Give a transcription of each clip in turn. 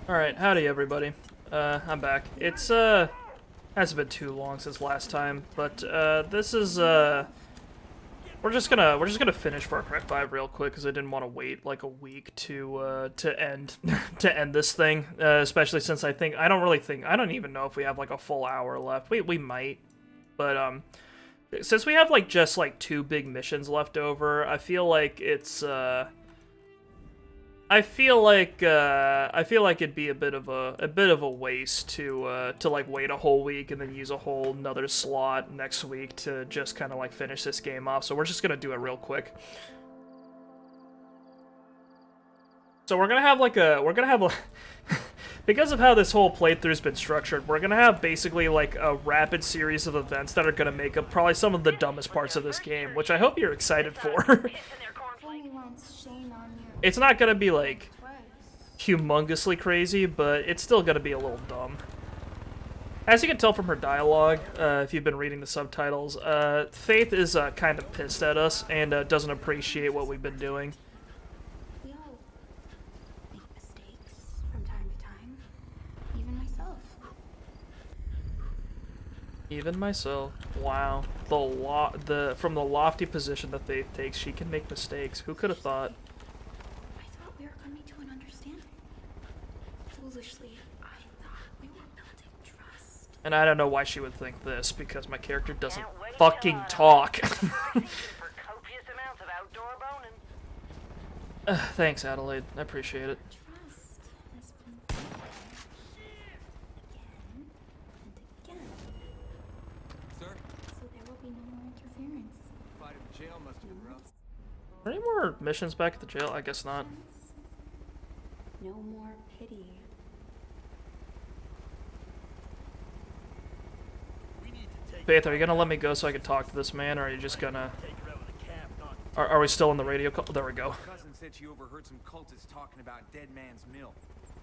Alright, howdy everybody. I'm back. It's, hasn't been too long since last time, but, this is, we're just gonna finish Far Cry 5 real quick, because I didn't want to wait, like, a week to end, to end this thing, especially since I don't even know if we have, like, a full hour left. We might, but, since we have, like, just, like, 2 big missions left over, I feel like it's, I feel like it'd be a bit of a waste to like wait a whole week and then use a whole another slot next week to just kind of like finish this game off. So we're just gonna do it real quick. So we're gonna have because of how this whole playthrough's been structured, we're gonna have basically like a rapid series of events that are gonna make up probably some of the dumbest parts of this game, which I hope you're excited for. It's not gonna be like humongously crazy, but it's still gonna be a little dumb. As you can tell from her dialogue, if you've been reading the subtitles, Faith is kind of pissed at us and doesn't appreciate what we've been doing. We all make mistakes from time to time, even myself. Even myself. Wow. From the lofty position that Faith takes, she can make mistakes. Who could have thought? And I don't know why she would think this, because my character doesn't fucking talk. Thanks, Adelaide. I appreciate it. Are there any more missions back at the jail? I guess not. No more pity. Faith, are you gonna let me go so I can talk to this man, or are you just gonna... Are we still on the radio call? There we go. Cousin said she overheard some cultists talking about Dead Man's Mill.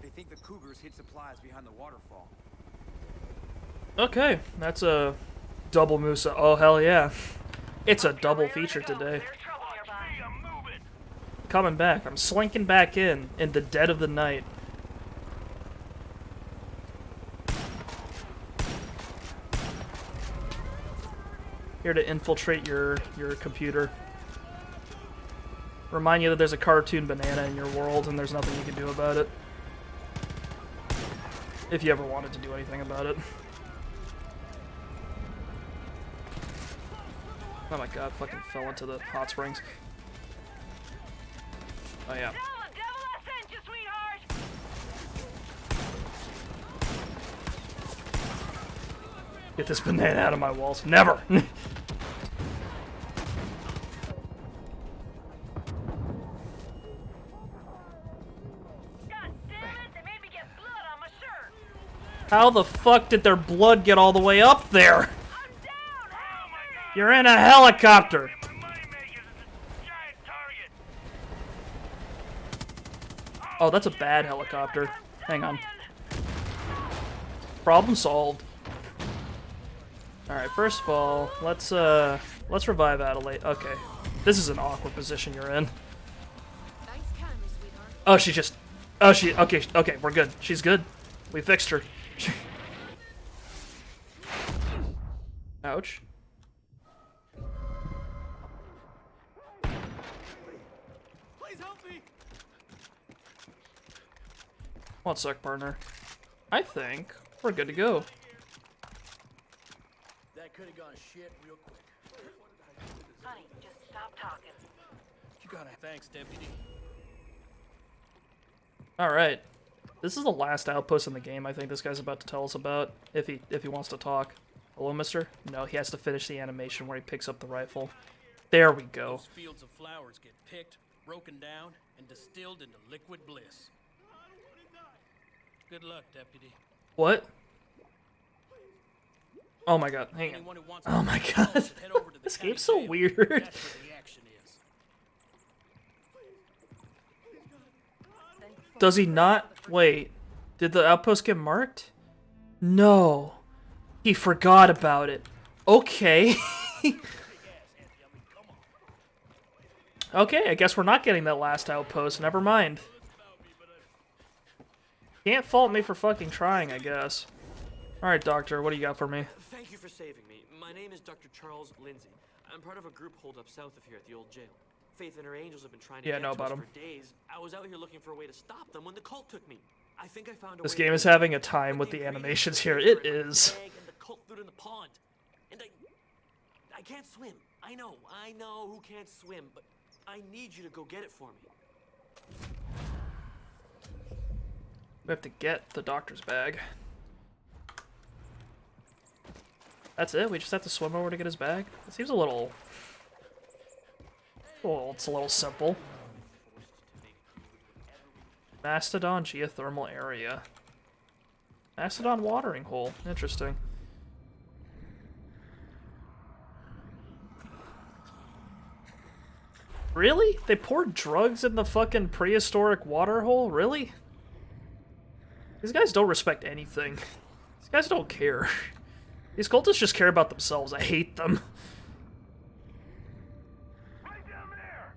They think the Cougars hid supplies behind the waterfall. Okay, that's a double Musa. Oh, hell yeah. It's a double feature today. Coming back. I'm slinking back in the dead of the night. Here to infiltrate your computer. Remind you that there's a cartoon banana in your world and there's nothing you can do about it. If you ever wanted to do anything about it. Oh my god, fucking fell into the hot springs. Oh yeah. Get this banana out of my walls. Never! How the fuck did their blood get all the way up there? You're in a helicopter! Oh, that's a bad helicopter. Hang on. Problem solved. Alright, first of all, let's revive Adelaide. Okay. This is an awkward position you're in. Oh, she just... Oh, she... Okay, we're good. She's good. We fixed her. Ouch. Please help me. One sec, partner. I think we're good to go. That could have gone shit real quick. Honey, just stop talking. You gotta... Thanks, deputy. Alright. This is the last outpost in the game I think this guy's about to tell us about, if he wants to talk. Hello, mister? No, he has to finish the animation where he picks up the rifle. There we go. Those fields of flowers get picked, broken down, and distilled into liquid bliss. Good luck, deputy. What? Oh my god, hang on. Oh my god. This game's so weird. Does he not? Wait. Did the outpost get marked? No. He forgot about it. Okay. Okay, I guess we're not getting that last outpost. Never mind. Can't fault me for fucking trying, I guess. Alright, Doctor, what do you got for me? Thank you for saving me. My name is Dr. Charles Lindsay. I'm part of a group holed up south of here at the old jail. Faith and her angels have been trying to Yeah, I get know to us about 'em. for days. I was out here looking for a way to stop them when the cult took me. I think I found a This way game to is do it. having a time with the animations here. It is. And the cult threw it in the pond. And I can't swim. I know who can't swim, but I need you to go get it for me. We have to get the doctor's bag. That's it? We just have to swim over to get his bag? It seems a little... Well, it's a little simple. Mastodon geothermal area. Mastodon watering hole. Interesting. Really? They poured drugs in the fucking prehistoric water hole? Really? These guys don't respect anything. These guys don't care. These cultists just care about themselves. I hate them. Right down there.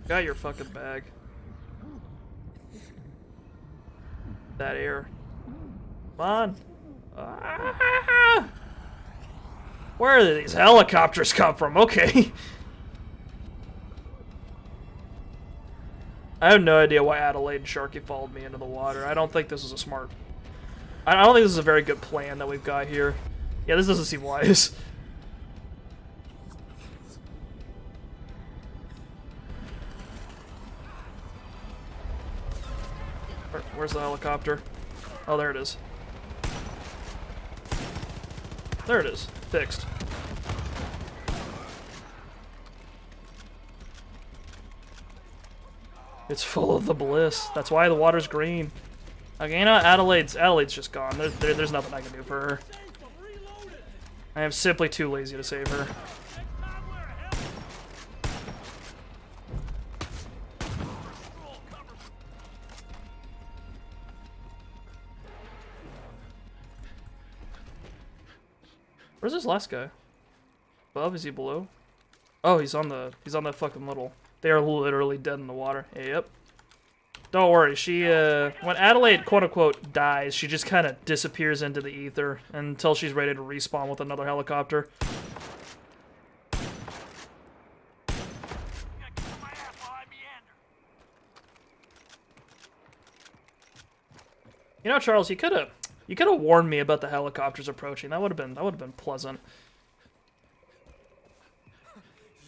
Got your fucking bag. That air. Come on. Ah! Where do these helicopters come from? Okay. I have no idea why Adelaide and Sharky followed me into the water. I don't think this is a smart... I don't think this is a very good plan that we've got here. Yeah, this doesn't seem wise. Where's the helicopter? Oh, there it is. There it is. Fixed. It's full of the bliss. That's why the water's green. Okay, you know what? Adelaide's just gone. There's nothing I can do for her. I am simply too lazy to save her. Where's this last guy? Above? Is he below? Oh, he's on the fucking little... They are literally dead in the water. Yep. Don't worry, she, when Adelaide, quote-unquote, dies, she just kind of disappears into the ether until she's ready to respawn with another helicopter. You know, Charles, you could have warned me about the helicopters approaching. That would have been pleasant.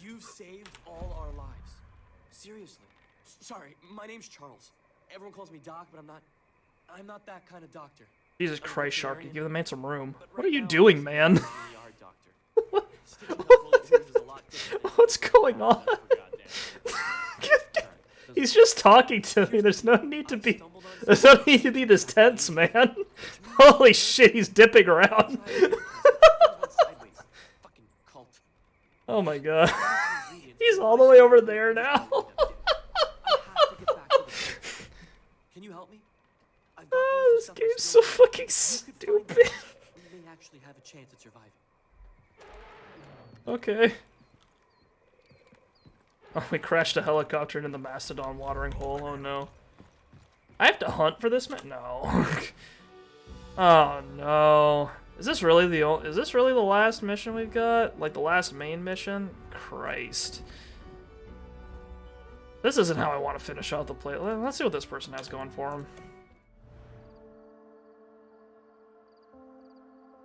You've saved all our lives. Seriously. Sorry, my name's Charles. Everyone calls me Doc, but I'm not that kind of doctor. Jesus I'm a Christ, Sharky, veterinarian, give the man some room. but What right are you now, doing, I'm man? an ER doctor. Sticking up volunteers is a lot different than What's going on? He's just talking to me. There's no need to be this tense, man. Holy shit, he's dipping around. Oh my god. He's all the way over there now. Can you help me? Oh, this game's so fucking stupid. We may actually have a chance at surviving. Okay. Oh, we crashed a helicopter into the Mastodon watering hole. Oh no. I have to hunt for this man? No. Oh no. Is this really the last mission we've got? Like the last main mission? Christ. This isn't how I want to finish out the play. Let's see what this person has going for him.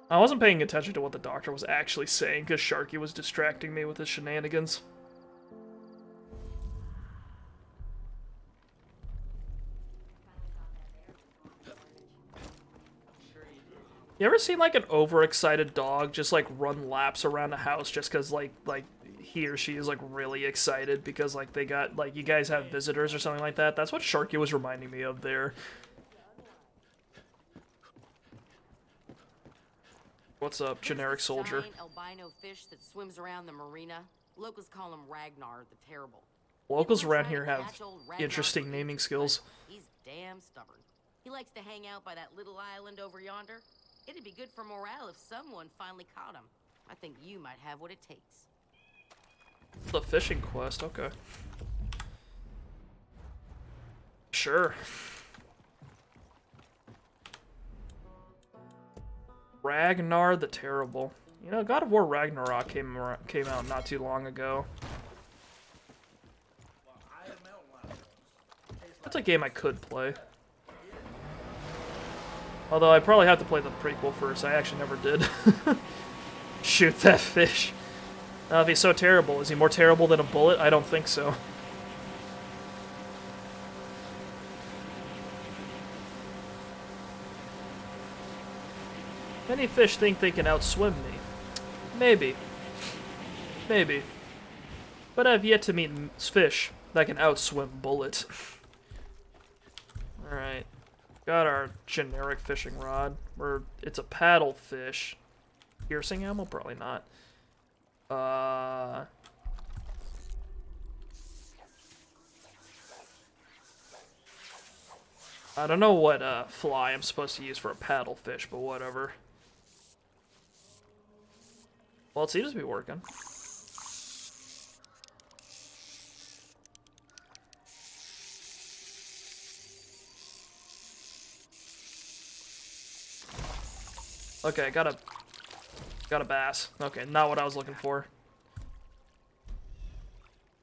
I wasn't paying attention to what the doctor was actually saying because Sharky was distracting me with his shenanigans. You ever seen like an overexcited dog just like run laps around the house just because like he or she is like really excited because like they got like you guys have visitors or something like that? That's what Sharky was reminding me of there. What's up, generic soldier? Giant albino fish that swims around the marina. Locals call him Ragnar the Terrible. Locals People are around trying here to have catch old Ragnar interesting for naming eating, skills. but he's damn stubborn. He likes to hang out by that little island over yonder. It'd be good for morale if someone finally caught him. I think you might have what it takes. The fishing quest, okay. Sure. Ragnar the Terrible. You know, God of War Ragnarok came out not too long ago. That's a game I could play. Although I probably have to play the prequel first. I actually never did. Shoot that fish. If he's so terrible, is he more terrible than a bullet? I don't think so. Many fish think they can outswim me. Maybe. Maybe. But I've yet to meet fish that can outswim bullets. Alright. Got our generic fishing rod. It's a paddle fish. Piercing ammo? Probably not. I don't know what fly I'm supposed to use for a paddle fish, but whatever. Well, it seems to be working. Okay, got a bass. Okay, not what I was looking for.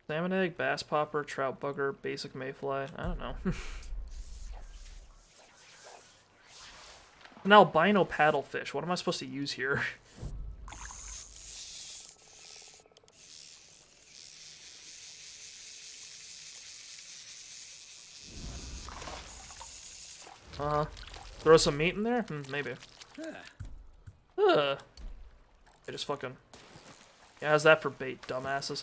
Salmon egg, bass popper, trout bugger, basic mayfly. I don't know. An albino paddlefish. What am I supposed to use here? Throw some meat in there? Maybe. I just fucking... Yeah, how's that for bait, dumbasses?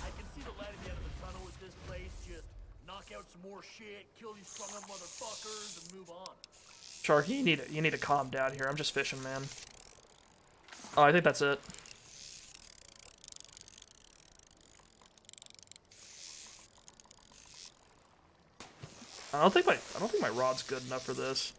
I can see the light at the end of the tunnel with this place. Just knock out some more shit, kill these strung up motherfuckers, and move on. Sharky, you need to calm down here. I'm just fishing, man. Oh, I think that's it. I don't think my rod's good enough for this.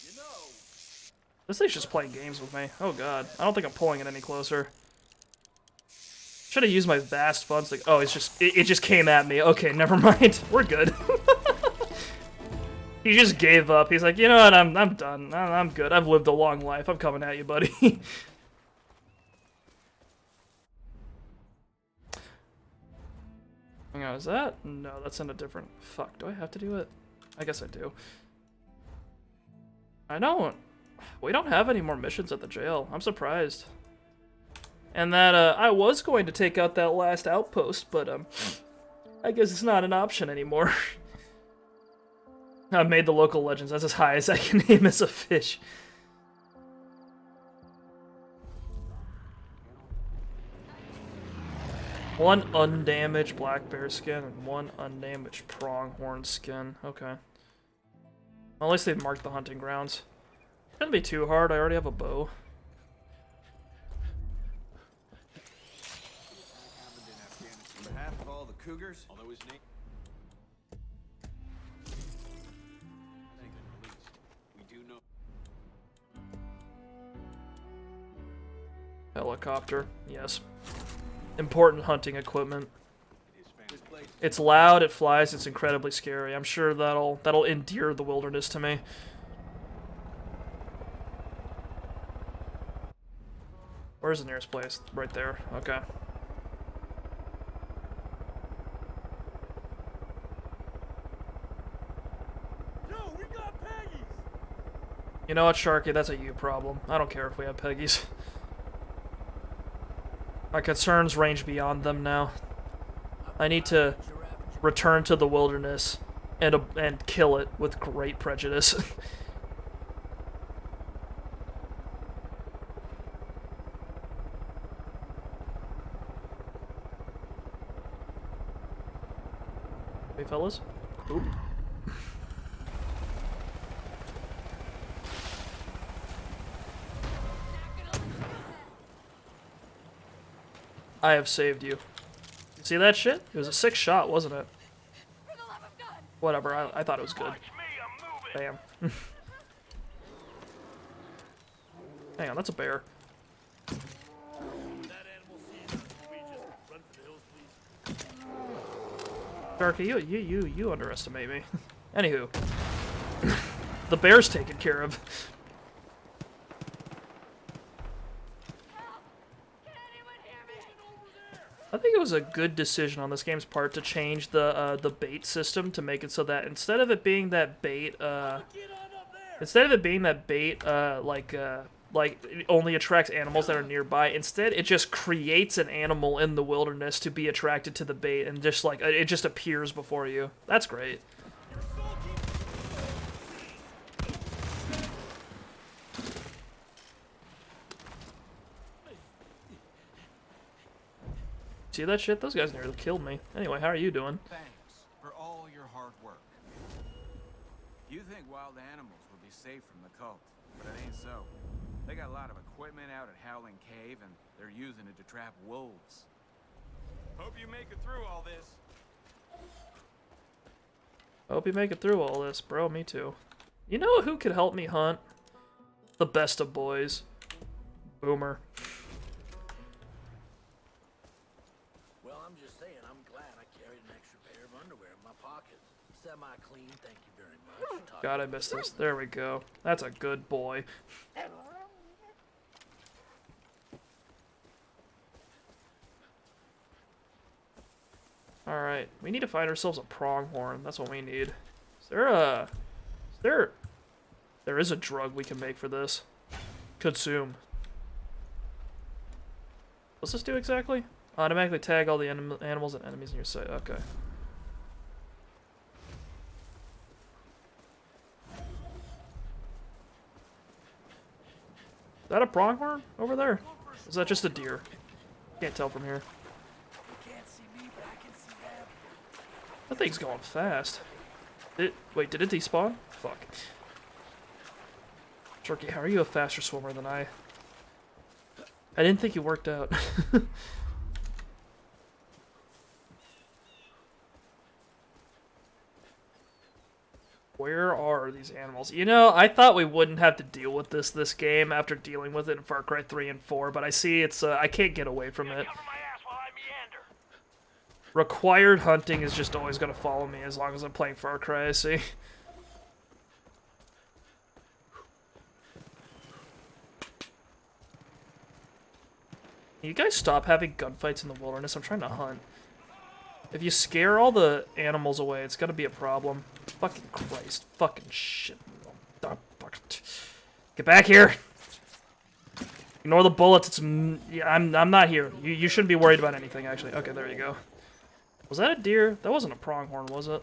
You know, This thing's just playing games with me. Oh god. I don't think I'm pulling it any closer. Should have used my vast funds. Like, oh, it just came at me. Okay, never mind. We're good. He just gave up. He's like, you know what? I'm done. I'm good. I've lived a long life. I'm coming at you, buddy. Hang on, is that? No, that's in a different... Fuck, do I have to do it? I guess I do. I don't... We don't have any more missions at the jail. I'm surprised. And that, I was going to take out that last outpost, but, I guess it's not an option anymore. I've made the local legends. That's as high as I can aim as a fish. One undamaged black bear skin and one undamaged pronghorn skin. Okay. Well, at least they've marked the hunting grounds. Shouldn't be too hard. I already have a bow. Half of all the cougars. Although his name... I think they're released. We do know... Helicopter. Yes. Important hunting equipment. His family. It's loud, it flies, it's incredibly scary. I'm sure that'll endear the wilderness to me. Where's the nearest place? Right there. Okay. yo, we got Peggies! You know what, Sharky? That's a you problem. I don't care if we have Peggies. My concerns range beyond them now. I need to return to the wilderness and kill it with great prejudice. Hey, fellas. Oop. I have saved you. See that shit? It was a 6 shot, wasn't it? Whatever, I thought it was good. Bam. Hang on, that's a bear. That animal sees us. Can we just run for the hills, please? Darky, you underestimate me. Anywho. The bear's taken care of. I think it was a good decision on this game's part to change the bait system to make it so that instead of it being that bait, like it only attracts animals that are nearby. Instead, it just creates an animal in the wilderness to be attracted to the bait, and just like it just appears before you. That's great. See that shit? Those guys nearly killed me. Anyway, how are you doing? Thanks for all your hard work. You think wild animals will be safe from the cult, but it ain't so. They got a lot of equipment out at Howling Cave, and they're using it to trap wolves. Hope you make it through all this. Hope you make it through all this, bro. Me too. You know who could help me hunt? The best of boys. Boomer. Well, I'm just saying, I'm glad I carried an extra pair of underwear in my pocket. Semi-clean, thank you very much. God, I missed this. There we go. That's a good boy. Alright, we need to find ourselves a pronghorn. That's what we need. There is a drug we can make for this. Consume. What's this do exactly? Automatically tag all the animals and enemies in your sight. Okay. Is that a pronghorn over there? Is that just a deer? Can't tell from here. That thing's going fast. Wait, did it despawn? Fuck. Jerky, how are you a faster swimmer than I? I didn't think you worked out. Where are these animals? You know, I thought we wouldn't have to deal with this game after dealing with it in Far Cry 3 and 4, but I see it's I can't get away from it. Required hunting is just always going to follow me as long as I'm playing Far Cry, I see. You guys stop having gunfights in the wilderness? I'm trying to hunt. If you scare all the animals away, it's gonna be a problem. Fucking Christ. Fucking shit. Get back here! Ignore the bullets. It's I'm not here. You shouldn't be worried about anything, actually. Okay, there you go. Was that a deer? That wasn't a pronghorn, was it?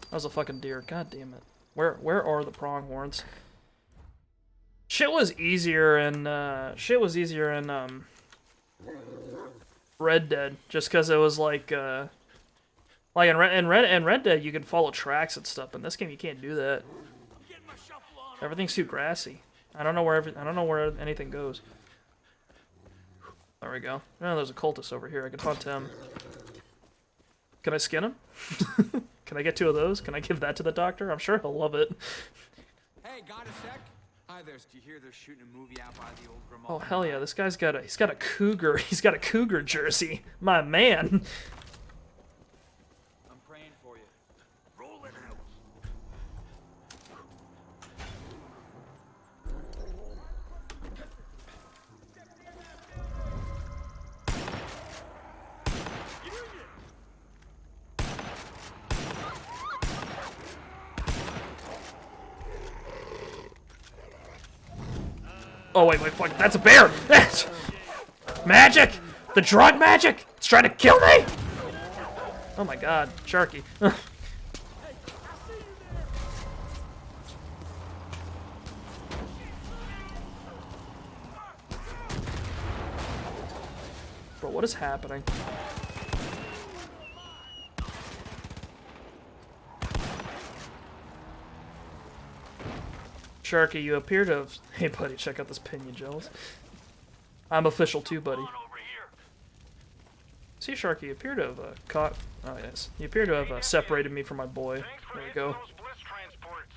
That was a fucking deer. God damn it. Where are the pronghorns? Shit was easier in Red Dead, just because it was like in Red Dead you could follow tracks and stuff. In this game you can't do that. Everything's too grassy. I don't know where anything goes. There we go. Oh, there's a cultist over here. I can hunt him. Can I skin him? Can I get 2 of those? Can I give that to the doctor? I'm sure he'll love it. Hey, got a sec? Hi there. Do you hear they're shooting a movie out by the old Grimaldi? Oh hell yeah! This guy's got a cougar. He's got a cougar jersey. My man. I'm praying for you. Roll it out. Oh wait, fuck! That's a bear. That's magic. The drug magic. It's trying to kill me. Oh my god, Sharky. Bro, what is happening? Sharky, you appear to have... Hey, buddy, check out this pin, you jealous? I'm official too, buddy. Sea Shark, you appear to have caught. Oh yes, you appear to have separated me from my boy. Thanks for There we hitting go. those bliss transports.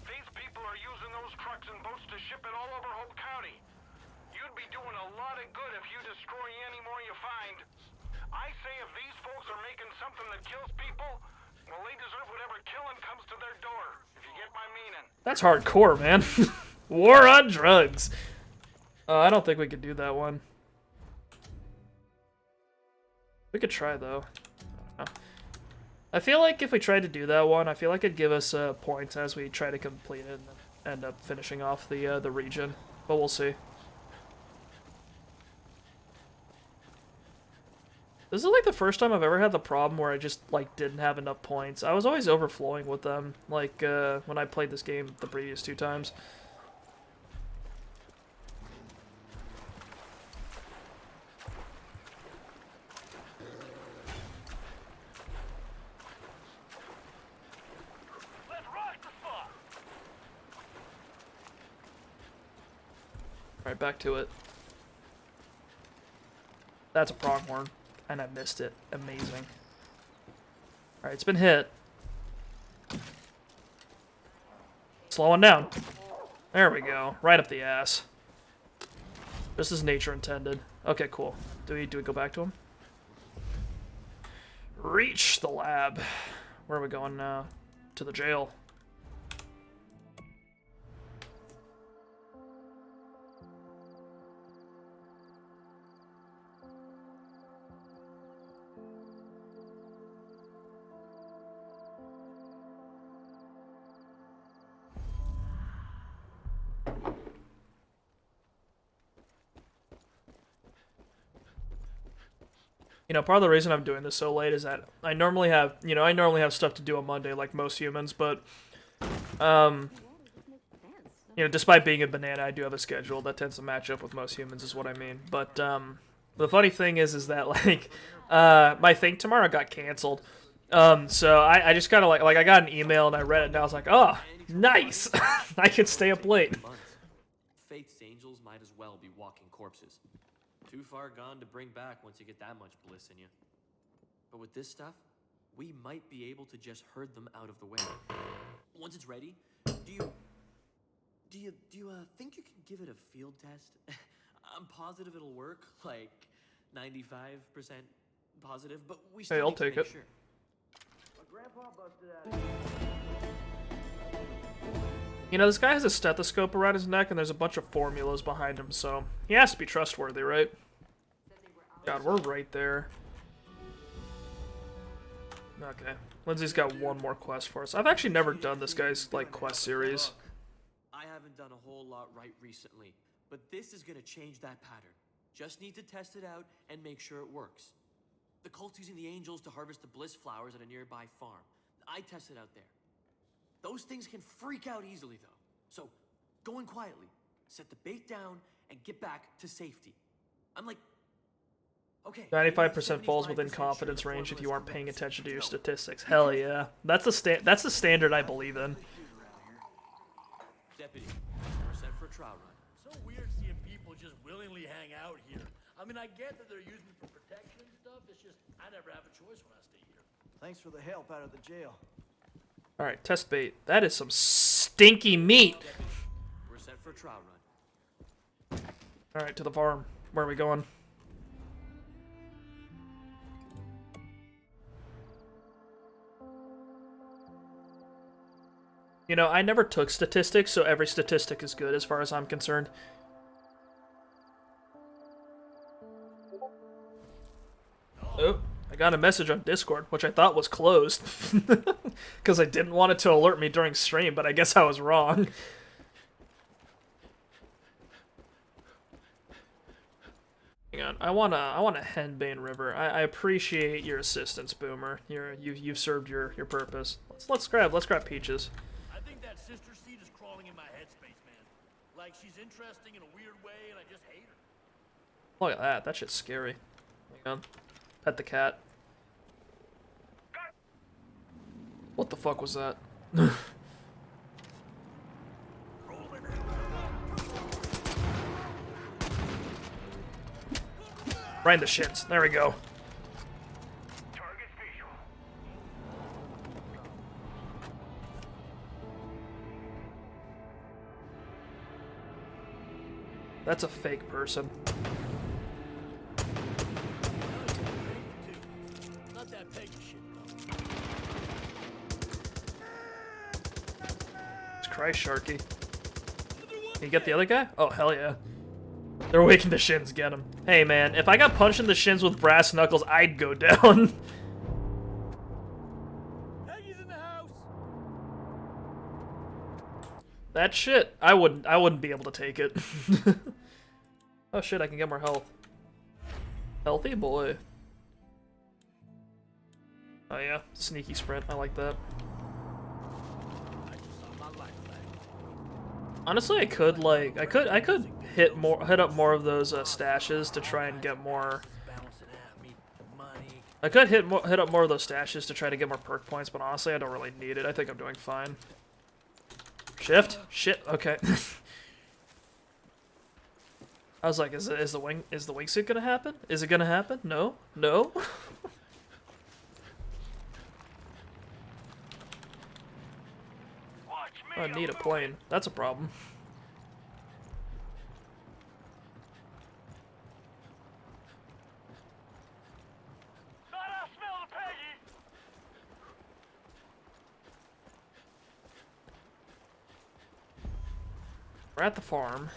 These people are using those trucks and boats to ship it all over Hope County. You'd be doing a lot of good if you destroy any more you find. I say if these folks are making something that kills people, well, they deserve whatever killing comes to their door, if you get my meaning. That's hardcore, man. War on drugs. I don't think we could do that one. We could try though. I don't know. I feel like if we tried to do that one, I feel like it'd give us points as we try to complete it and then end up finishing off the region. But we'll see. This is like the first time I've ever had the problem where I just like didn't have enough points. I was always overflowing with them, like when I played this game the previous 2 times. Let's rock the spot! Alright, back to it. That's a pronghorn. And I missed it. Amazing. Alright, it's been hit. Slowing down. There we go. Right up the ass. Just as nature intended. Okay, cool. Do we go back to him? Reach the lab. Where are we going now? To the jail. You know, part of the reason I'm doing this so late is that I normally have stuff to do on Monday like most humans, but, despite being a banana, I do have a schedule that tends to match up with most humans is what I mean. But, the funny thing is that, like, my thing tomorrow got canceled. So I just kind of like I got an email and I read it and I was like, oh, nice! I can stay up late. Faith's angels might as well be walking corpses. Too far gone to bring back once you get that much bliss in you. But with this stuff, we might be able to just herd them out of the way. Once it's ready, do you think you can give it a field test? I'm positive it'll work, like 95% positive, but we still Hey, I'll need to take make it. sure. You know, this guy has a stethoscope around his neck, and there's a bunch of formulas behind him, so he has to be trustworthy, right? God, we're right there. Okay. Lindsay's got one more quest for us. I've actually never done this guy's, like, quest series. I haven't done a whole lot right recently, but this is gonna change that pattern. Just need to test it out and make sure it works. The cult's using the angels to harvest the bliss flowers at a nearby farm. I tested out there. Those things can freak out easily, though. So, go in quietly, set the bait down, and get back to safety. I'm like, okay. 95% falls within confidence range if you aren't paying attention to your statistics. Hell yeah. That's the standard I believe in. Deputy, we're set for a trial run. So weird seeing people just willingly hang out here. I mean, I get that they're using it for protection and stuff. It's just, I never have a choice when I stay here. Thanks for the help out of the jail. Alright, test bait. That is some stinky meat. We're set for a trial run. Alright, to the farm. Where are we going? You know, I never took statistics, so every statistic is good as far as I'm concerned. Oh, I got a message on Discord, which I thought was closed. Because I didn't want it to alert me during stream, but I guess I was wrong. Hang on, I want a Henbane River. I appreciate your assistance, Boomer. You've served your purpose. Let's grab Peaches. I think that sister seed is crawling in my headspace, man. Like, she's interesting in a weird way, and I just hate her. Look at that. That shit's scary. Hang on. Pet the cat. What the fuck was that? Right in the shins. There we go. That's a fake person. Not that Peggy shit, though. It's Christ, Sharky. Can you get the other guy? Oh, hell yeah. They're waking the shins, get him. Hey, man, if I got punched in the shins with brass knuckles, I'd go down. Peggy's in the house. That shit, I wouldn't be able to take it. Oh shit, I can get more health. Healthy boy. Oh yeah, sneaky sprint, I like that. I just saw my life flag. Honestly, I could like, I could hit up more of those stashes to try and get more. Bouncing at me, money. I could hit up more of those stashes to try to get more perk points, but honestly, I don't really need it. I think I'm doing fine. Shift? Shit. Okay. I was like, is the wingsuit gonna happen? Is it gonna happen? No. No. I need a plane. That's a problem. We're at the farm.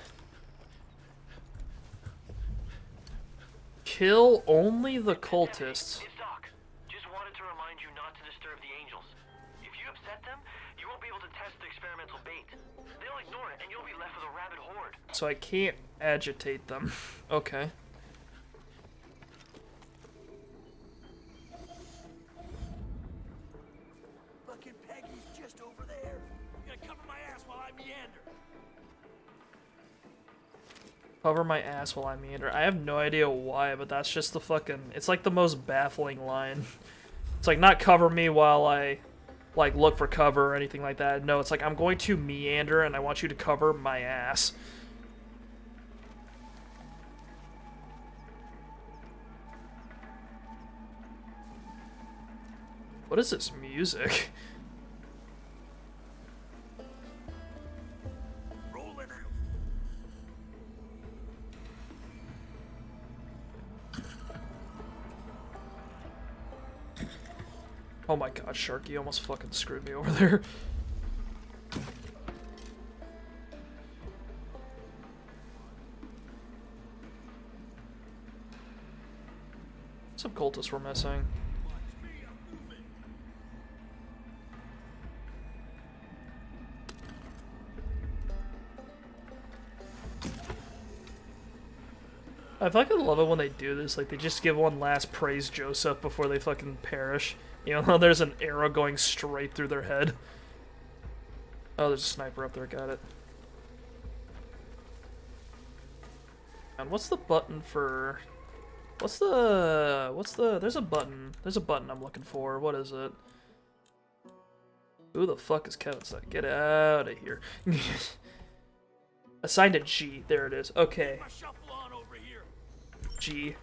Kill only the cultists. It's Doc. Just wanted to remind you not to disturb the angels. If you upset them, you won't be able to test the experimental bait. They'll ignore it, and you'll be left with a rabid horde. So I can't agitate them. Okay. Fucking Peggy's just over there. You're gonna cover my ass while I meander. Cover my ass while I meander. I have no idea why, but that's just the fucking... It's like the most baffling line. It's like, not cover me while I, like, look for cover or anything like that. No, it's like, I'm going to meander and I want you to cover my ass. What is this music? Oh my god, Sharky almost fucking screwed me over there. Some cultists were missing. I fucking love it when they do this, like they just give one last praise Joseph before they fucking perish. You know, there's an arrow going straight through their head. Oh, there's a sniper up there, got it. And what's the button for... There's a button I'm looking for. What is it? Who the fuck is Kevin? Get out of here. Assigned to G. There it is. Okay. G.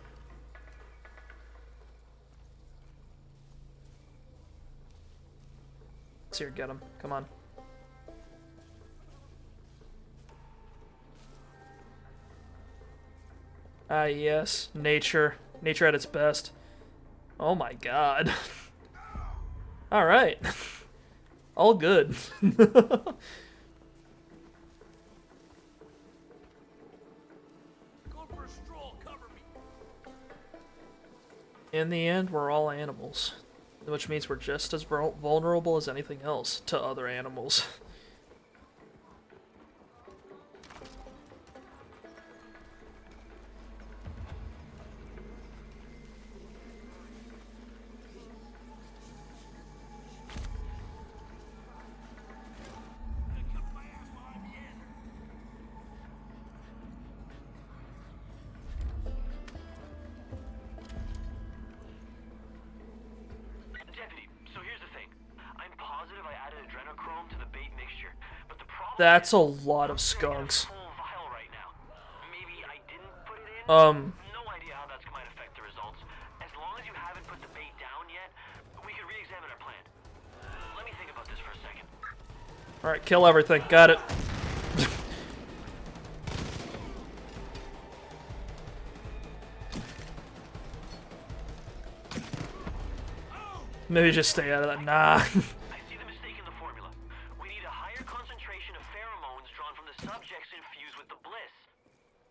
Let's here, get him. Come on. Ah, yes. Nature. Nature at its best. Oh my god. Alright. All good. In the end, we're all animals. Which means we're just as vulnerable as anything else to other animals. That's a lot of skunks. No idea how that's going to affect the results. As long as you haven't put the bait down yet, we could re-examine our plan. Let me think about this for a second. Alright, kill everything. Got it. Maybe just stay out of that. Nah. I see the mistake in the formula. We need a higher concentration of pheromones drawn from the subjects infused with the bliss.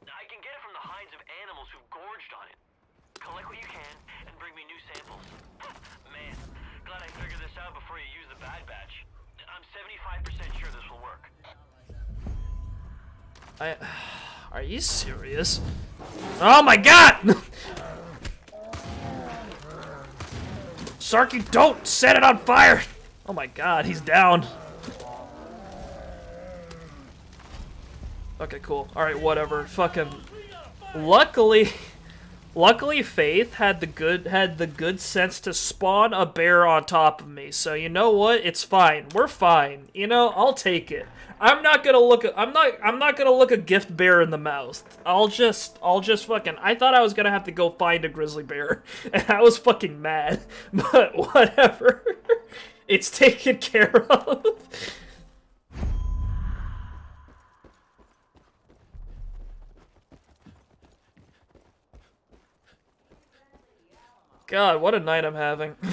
I can get it from the hides of animals who've gorged on it. Collect what you can and bring me new samples. Man, glad I figured this out before you use the bad batch. I'm 75% sure this will work. Are you serious? Oh my god! Sarky, don't set it on fire! Oh my god, he's down. Okay, cool. Alright, whatever. Fucking luckily Faith had the good sense to spawn a bear on top of me. So you know what? It's fine. We're fine. You know, I'll take it. I'm not gonna look a gift bear in the mouth. I'll just fucking I thought I was gonna have to go find a grizzly bear, and I was fucking mad. But whatever. It's taken care of. God, what a night I'm having. I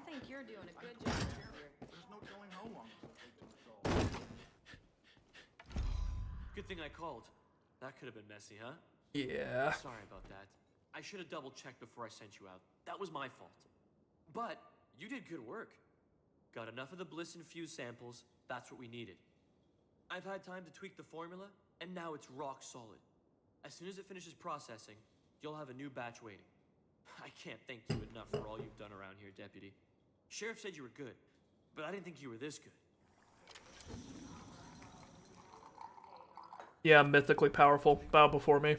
think you're doing a good job. There's no telling how long it'll take to resolve. Good thing I called. That could have been messy, huh? Yeah. Sorry about that. I should have double-checked before I sent you out. That was my fault. But you did good work. Got enough of the bliss-infused samples. That's what we needed. I've had time to tweak the formula, and now it's rock solid. As soon as it finishes processing, you'll have a new batch waiting. I can't thank you enough for all you've done around here, Deputy. Sheriff said you were good, but I didn't think you were this good. Yeah, mythically powerful. Bow before me.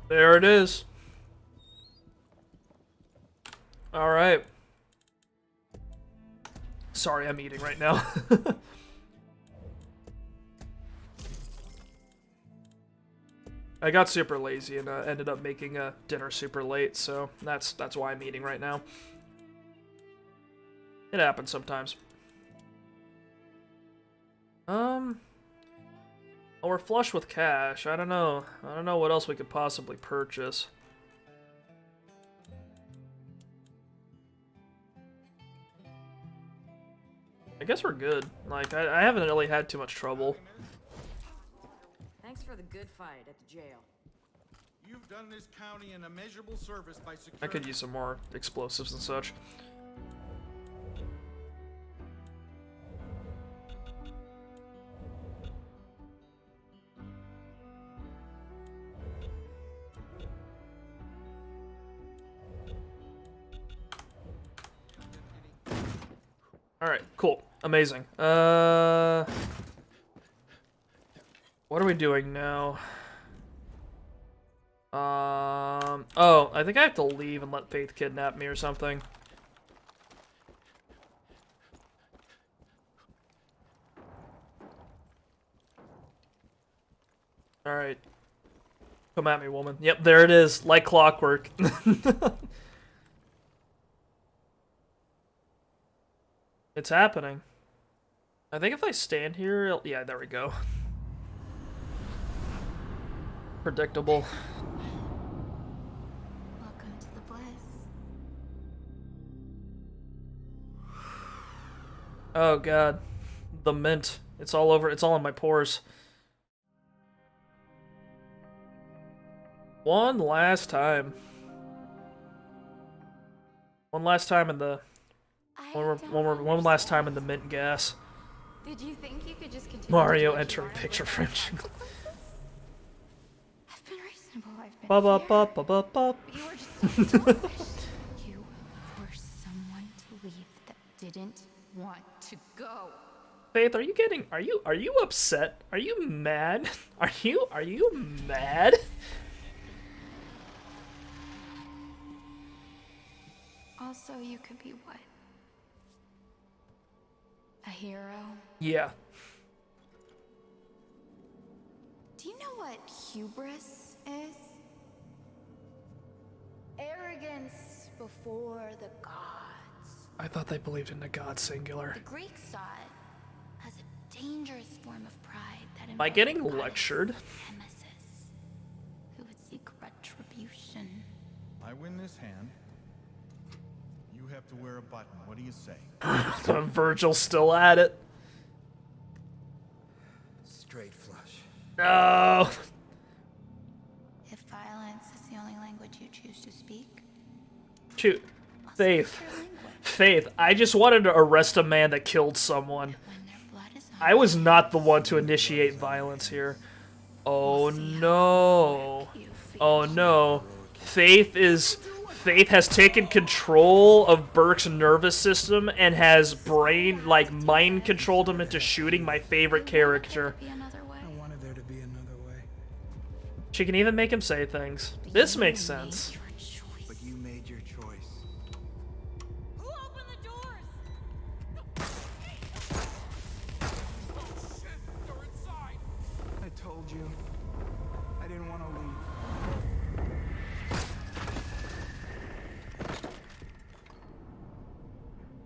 There it is. All right. Sorry, I'm eating right now. I got super lazy and ended up making dinner super late, so that's why I'm eating right now. It happens sometimes. Well, we're flush with cash. I don't know what else we could possibly purchase. I guess we're good. Like, I haven't really had too much trouble. Thanks for the good fight at the jail. You've done this county an immeasurable service by securing... I could use some more explosives and such. Alright, cool. Amazing. What are we doing now? Oh, I think I have to leave and let Faith kidnap me or something. Alright. Come at me, woman. Yep, there it is. Like clockwork. It's happening. I think if I stand here, yeah, there we go. Predictable. Welcome to the bliss. Oh god. The mint. It's all over. It's all in my pores. One last time. One last time in the... One last time in the mint gas. Did you think you could just continue Mario to do entering what you picture wanted frame. I've been reasonable. I've been Ba ba fair. ba ba ba ba. But you were just so selfish. You forced someone to leave that didn't want to go. Faith, are you upset? Are you mad? Are you mad? Also, you could be what? A hero? Yeah. Do you know what hubris is? Arrogance before the gods. I thought they believed in the god singular. The Greeks saw it as a dangerous form of pride that Am I getting invoked lectured? Nemesis, who would seek retribution. I win this hand. You have to wear a button. What do you say? Virgil's still at it. Straight flush. No. If violence is the only language you choose to speak, Shoot. I'll speak Faith. your language. Faith, I just wanted to arrest a man that killed someone. When their blood is on I was not the one to initiate violence here. Oh no. Oh no. Faith has taken control of Burke's nervous system and has mind controlled him into shooting my favorite character. be another way. I wanted there to be another way. She can even make him say things. This makes sense. Your choice. But you made your choice. Who opened the doors? I told you. I didn't want to leave.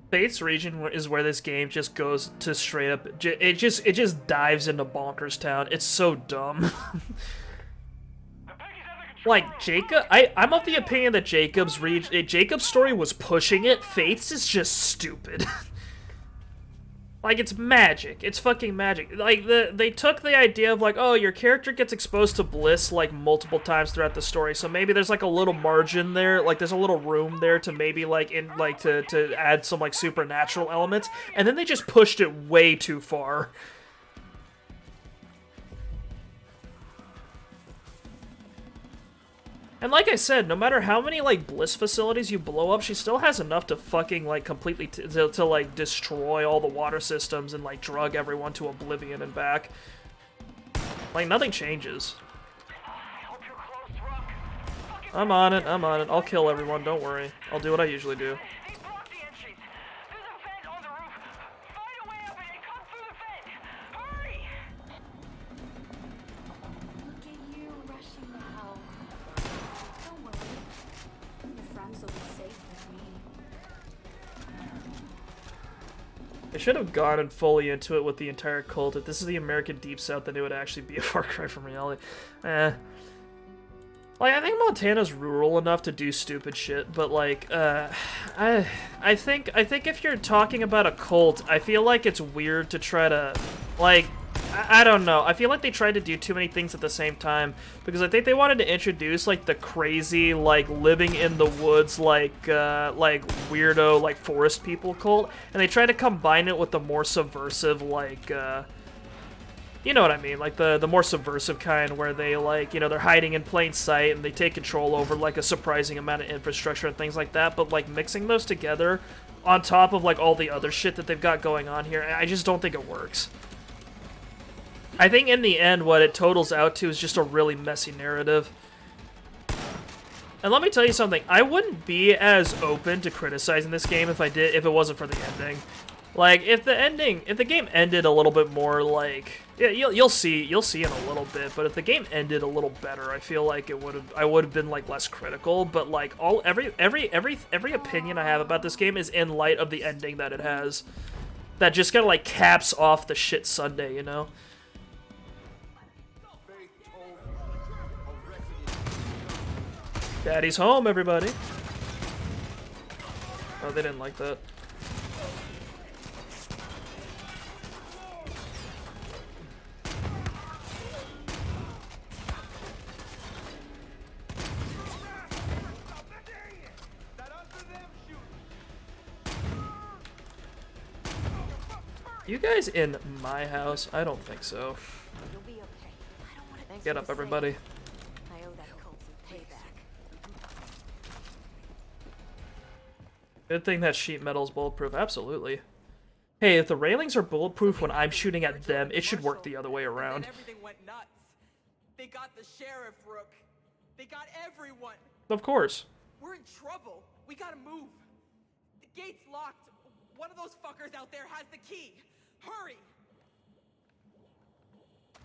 Fate's region is where this game just goes to straight up. It just dives into bonkers town. It's so dumb. Like Jacob, I'm of the opinion that Jacob's story was pushing it. Fate's is just stupid. Like, it's magic. It's fucking magic. Like, they took the idea of, like, oh, your character gets exposed to bliss, like, multiple times throughout the story, so maybe there's, like, a little margin there, like, there's a little room there to maybe, like, to add some, like, supernatural elements, and then they just pushed it way too far. And like I said, no matter how many, like, bliss facilities you blow up, she still has enough to fucking, like, completely to like, destroy all the water systems and, like, drug everyone to oblivion and back. Like, nothing changes. I'm on it, I'll kill everyone, don't worry. I'll do what I usually do. They blocked the entries. There's a vent on the roof. Find a way up and come through the vent. Hurry! Look at you rushing to help. Don't worry. Your friends will be safe with me. I should have gone and fully into it with the entire cult. If this is the American Deep South, then it would actually be a far cry from reality. Like, I think Montana's rural enough to do stupid shit, but, like, I think if you're talking about a cult, I feel like it's weird to try to, like, I don't know. I feel like they tried to do too many things at the same time, because I think they wanted to introduce, like, the crazy, like, living in the woods, like weirdo, like, forest people cult, and they tried to combine it with the more subversive, like, you know what I mean, like the more subversive kind where they, like, you know, they're hiding in plain sight and they take control over, like, a surprising amount of infrastructure and things like that, but, like, mixing those together on top of, like, all the other shit that they've got going on here, I just don't think it works. I think in the end what it totals out to is just a really messy narrative. And let me tell you something, I wouldn't be as open to criticizing this game if it wasn't for the ending. Like, if the game ended a little bit more, like, yeah, you'll see in a little bit, but if the game ended a little better, I feel like I would have been, like, less critical, but, like, every opinion I have about this game is in light of the ending that it has. That just kind of, like, caps off the shit Sunday, you know? Daddy's home, everybody. Oh, they didn't like that. You guys in my house? I don't think so. You'll be okay. I don't want to. Get up, everybody. I owe that cult some payback. Good thing that sheet metal's bulletproof. Absolutely. Hey, if the railings are bulletproof when I'm shooting at them, it should work the other way around. Everything went nuts. They got the sheriff, Rook. They got everyone. Of course. We're in trouble. We gotta move. The gate's locked. One of those fuckers out there has the key. Hurry!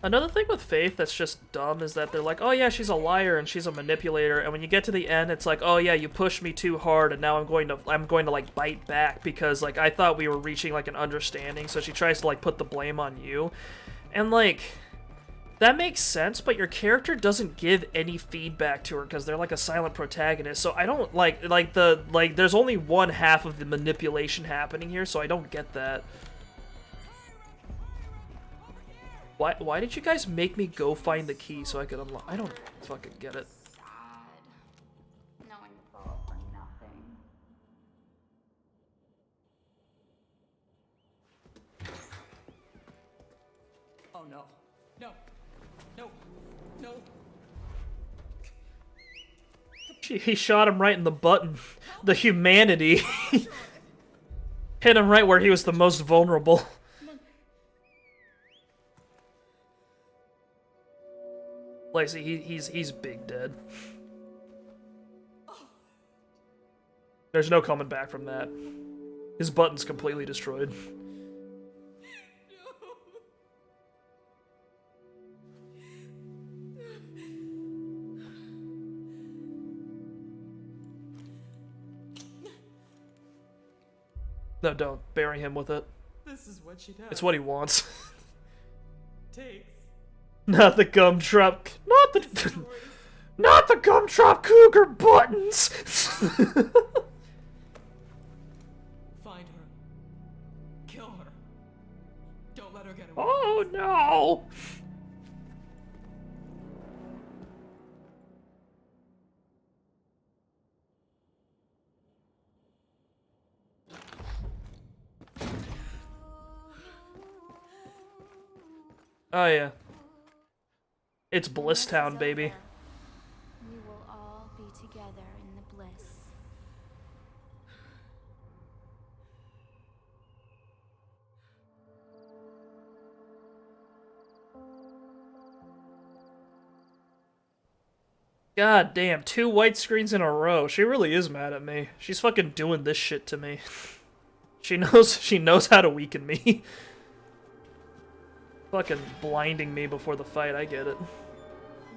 Another thing with Faith that's just dumb is that they're like, oh yeah, she's a liar and she's a manipulator, and when you get to the end, it's like, oh yeah, you pushed me too hard, and now I'm going to like bite back because like I thought we were reaching like an understanding, so she tries to like put the blame on you, and like that makes sense, but your character doesn't give any feedback to her because they're like a silent protagonist. So I don't like there's only one half of the manipulation happening here, so I don't get that. Why did you guys make me go find the key so I could unlock? I don't fucking get it. Sad. Knowing it's all for nothing. Oh no. No. No. No. He shot him right in the button. The humanity. Hit him right where he was the most vulnerable. Lacey, he's big dead. There's no coming back from that. His button's completely destroyed. No, don't. Bury him with it. This is what she does. It's what he wants. Takes. Not the gumdrop. Not the gumdrop cougar buttons. Find her. Kill her. Don't let her get away. Oh no. Oh yeah. It's Bliss Town, baby. We will all be together in the bliss. God damn, 2 white screens in a row. She really is mad at me. She's fucking doing this shit to me. She knows how to weaken me. Fucking blinding me before the fight, I get it.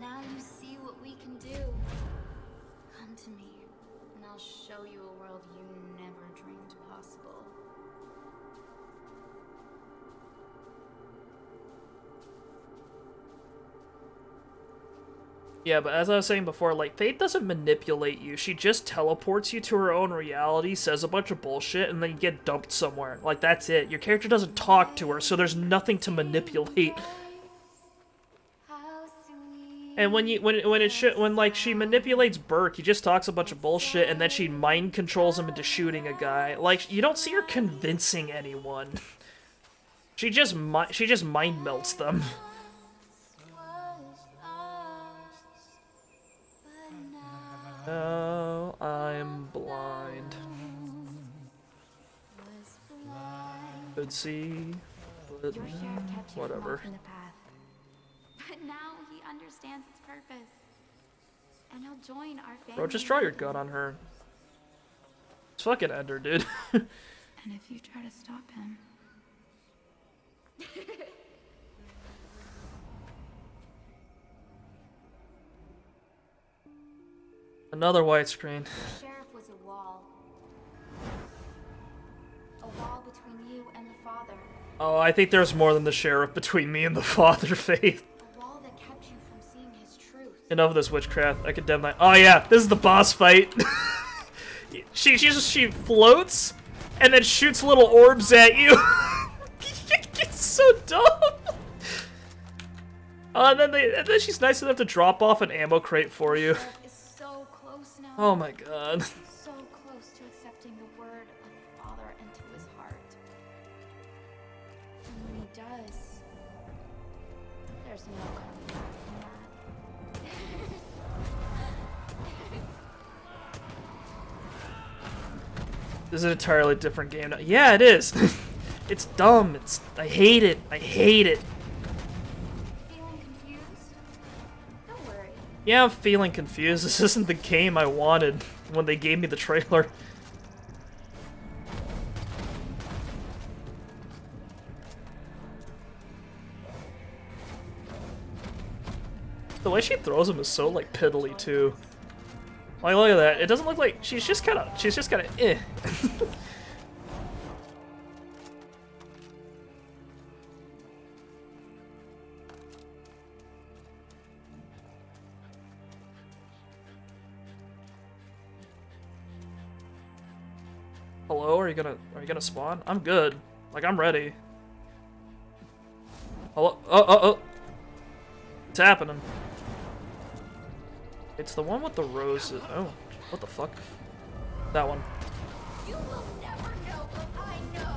Now you see what we can do. Come to me, and I'll show you a world you never dreamed possible. Yeah, but as I was saying before, like, Fate doesn't manipulate you. She just teleports you to her own reality, says a bunch of bullshit, and then you get dumped somewhere. Like, that's it. Your character doesn't talk to her, so there's nothing to manipulate. And when she manipulates Burke, he just talks a bunch of bullshit, and then she mind controls him into shooting a guy. Like, you don't see her convincing anyone. She just mind melts them. Now I'm blind. Could see, but Your sheriff kept you whatever. from the path. But now he understands its purpose. And he'll join our family. Bro, just draw your gun on her. It's fucking Ender, dude. And if you try to stop him... Another widescreen. The sheriff was a wall. A wall between you and the father. Oh, I think there's more than the sheriff between me and the father, Faith. A wall that kept you from seeing his truth. Enough of this witchcraft. I condemn that. Oh yeah, this is the boss fight. she floats and then shoots little orbs at you. It's so dumb. And then she's nice enough to drop off an ammo crate for you. Is so close now. Oh my god. So close to accepting the word of the Father into his heart. And when he does, there's no coming back from that. This is an entirely different game now. Yeah, it is. It's dumb. I hate it. I hate it. Feeling confused? Don't worry. Yeah, I'm feeling confused. This isn't the game I wanted when they gave me the trailer. The way she throws him is so like piddly too. Like look at that. It doesn't look like she's just kind of eh. Hello, are you gonna spawn? I'm good. Like I'm ready. Hello? Oh. It's happening. It's the one with the roses. Oh, what the fuck? That one. You will never know what I know.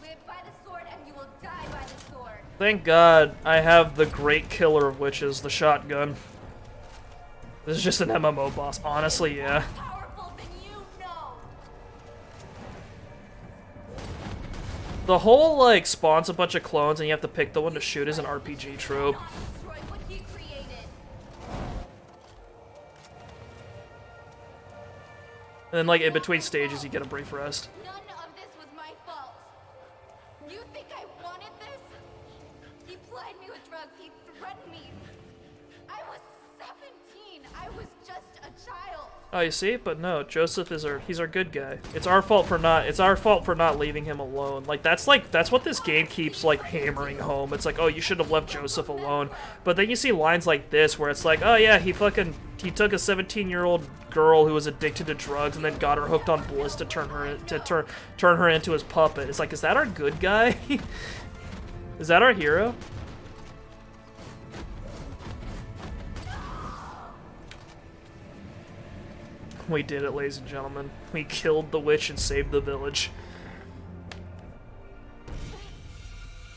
Live by the sword and you will die by the sword. Thank God I have the great killer of witches, the shotgun. This is just an MMO boss. Honestly, yeah. Powerful than you know. The whole, like, spawns a bunch of clones and you have to pick the one to shoot is an RPG trope. Destroy what he created. And then, like, in between stages, you get a brief rest. None of this was my fault. You think I wanted this? He plied me with drugs. He threatened me. I was 17. I was just a child. Oh, you see? But no, Joseph is he's our good guy. It's our fault for not leaving him alone. That's what this game keeps, like, hammering home. It's like, oh, you should have left Joseph alone. But then you see lines like this where it's like, oh yeah, he took a 17-year-old girl who was addicted to drugs and then got her hooked on bliss to turn her into his puppet. It's like, is that our good guy? Is that our hero? We did it, ladies and gentlemen. We killed the witch and saved the village.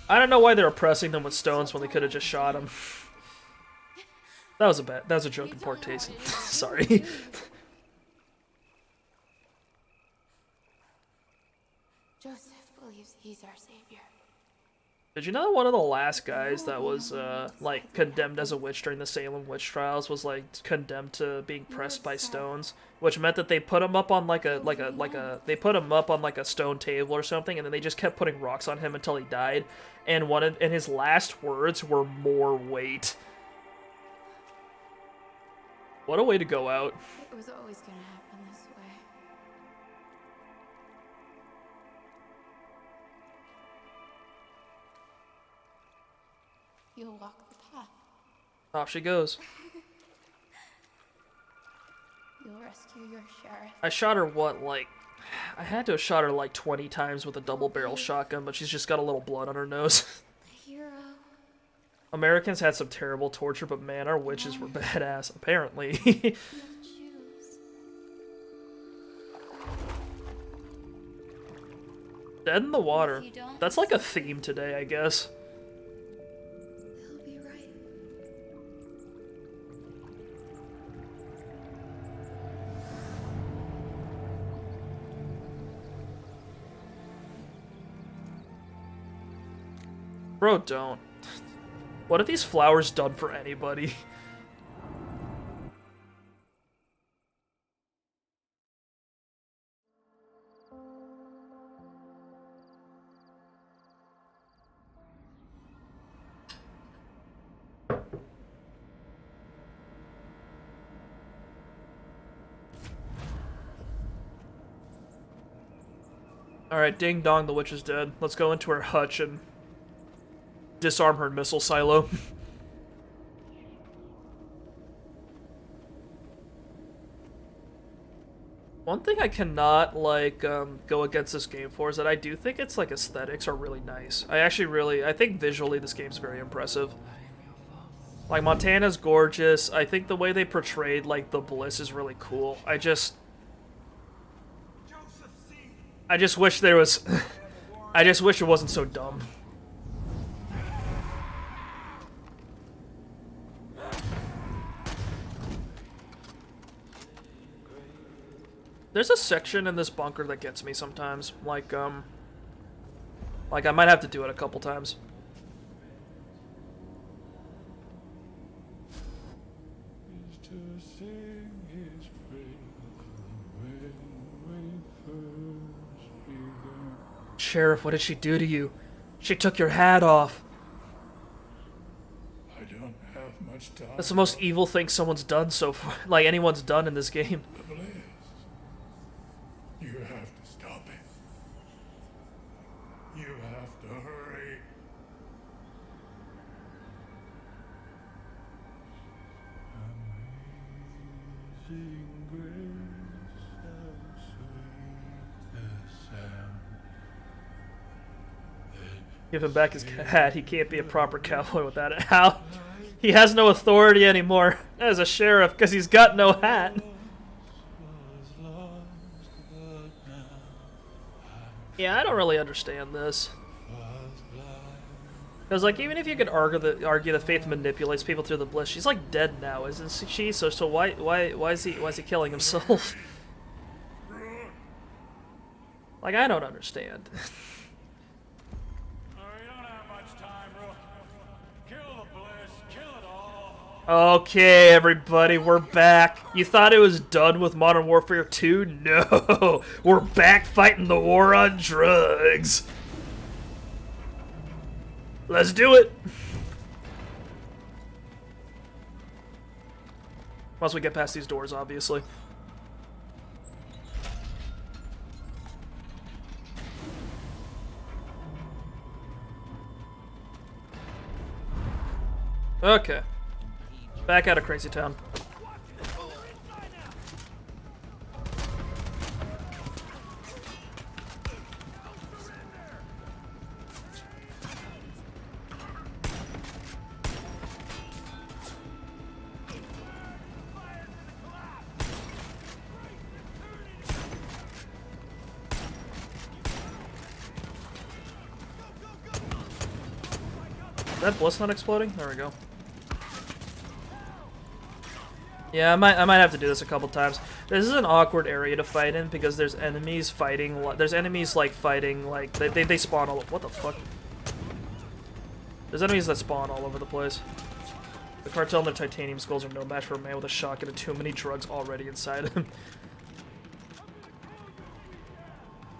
I don't know why they're oppressing them with stones when they could have just shot him. That was a joke in poor taste. Sorry. Joseph believes he's our savior. Did you know one of the last guys that was like condemned as a witch during the Salem witch trials was like condemned to being pressed by stones, which meant that they put him up on like a stone table or something, and then they just kept putting rocks on him until he died, and his last words were "more weight." What a way to go out. It was always gonna happen this way. You'll walk the path. Off she goes. You'll rescue your sheriff. I shot her I had to have shot her like 20 times with a double barrel shotgun, but she's just got a little blood on her nose. The hero. Americans had some terrible torture, but man, our witches were badass, apparently. You'll choose. Dead in the water. If you don't, That's like a theme today, I guess. he'll be right. Bro, don't. What have these flowers done for anybody? Alright, ding dong, the witch is dead. Let's go into her hutch and disarm her missile silo. One thing I cannot, like, go against this game for is that I do think its, like, aesthetics are really nice. I think visually this game's very impressive. Like, Montana's gorgeous. I think the way they portrayed, like, the bliss is really cool. I just wish there was... I just wish it wasn't so dumb. There's a section in this bunker that gets me sometimes. Like I might have to do it a couple times. Sheriff, what did she do to you? She took your hat off. I don't have much time. That's the most evil thing someone's done so far. Like, anyone's done in this game. The Bliss. You have to stop it. You have to hurry. Amazing grace, how sweet the sound. Give him back his hat. He can't be a proper cowboy without it. How? He has no authority anymore as a sheriff because he's got no hat. Yeah, I don't really understand this. Because, like, even if you could argue that Faith manipulates people through the Bliss, she's like dead now, isn't she? So why is he killing himself? Like, I don't understand. Okay, everybody, we're back. You thought it was done with Modern Warfare 2? No! We're back fighting the war on drugs! Let's do it! Once we get past these doors, obviously. Okay. Back out of Crazy Town. Is that Bliss not exploding? There we go. Yeah, I might have to do this a couple times. This is an awkward area to fight in because there's enemies fighting. There's enemies like fighting like they spawn all. What the fuck? There's enemies that spawn all over the place. The cartel and their titanium skulls are no match for a man with a shotgun and too many drugs already inside him.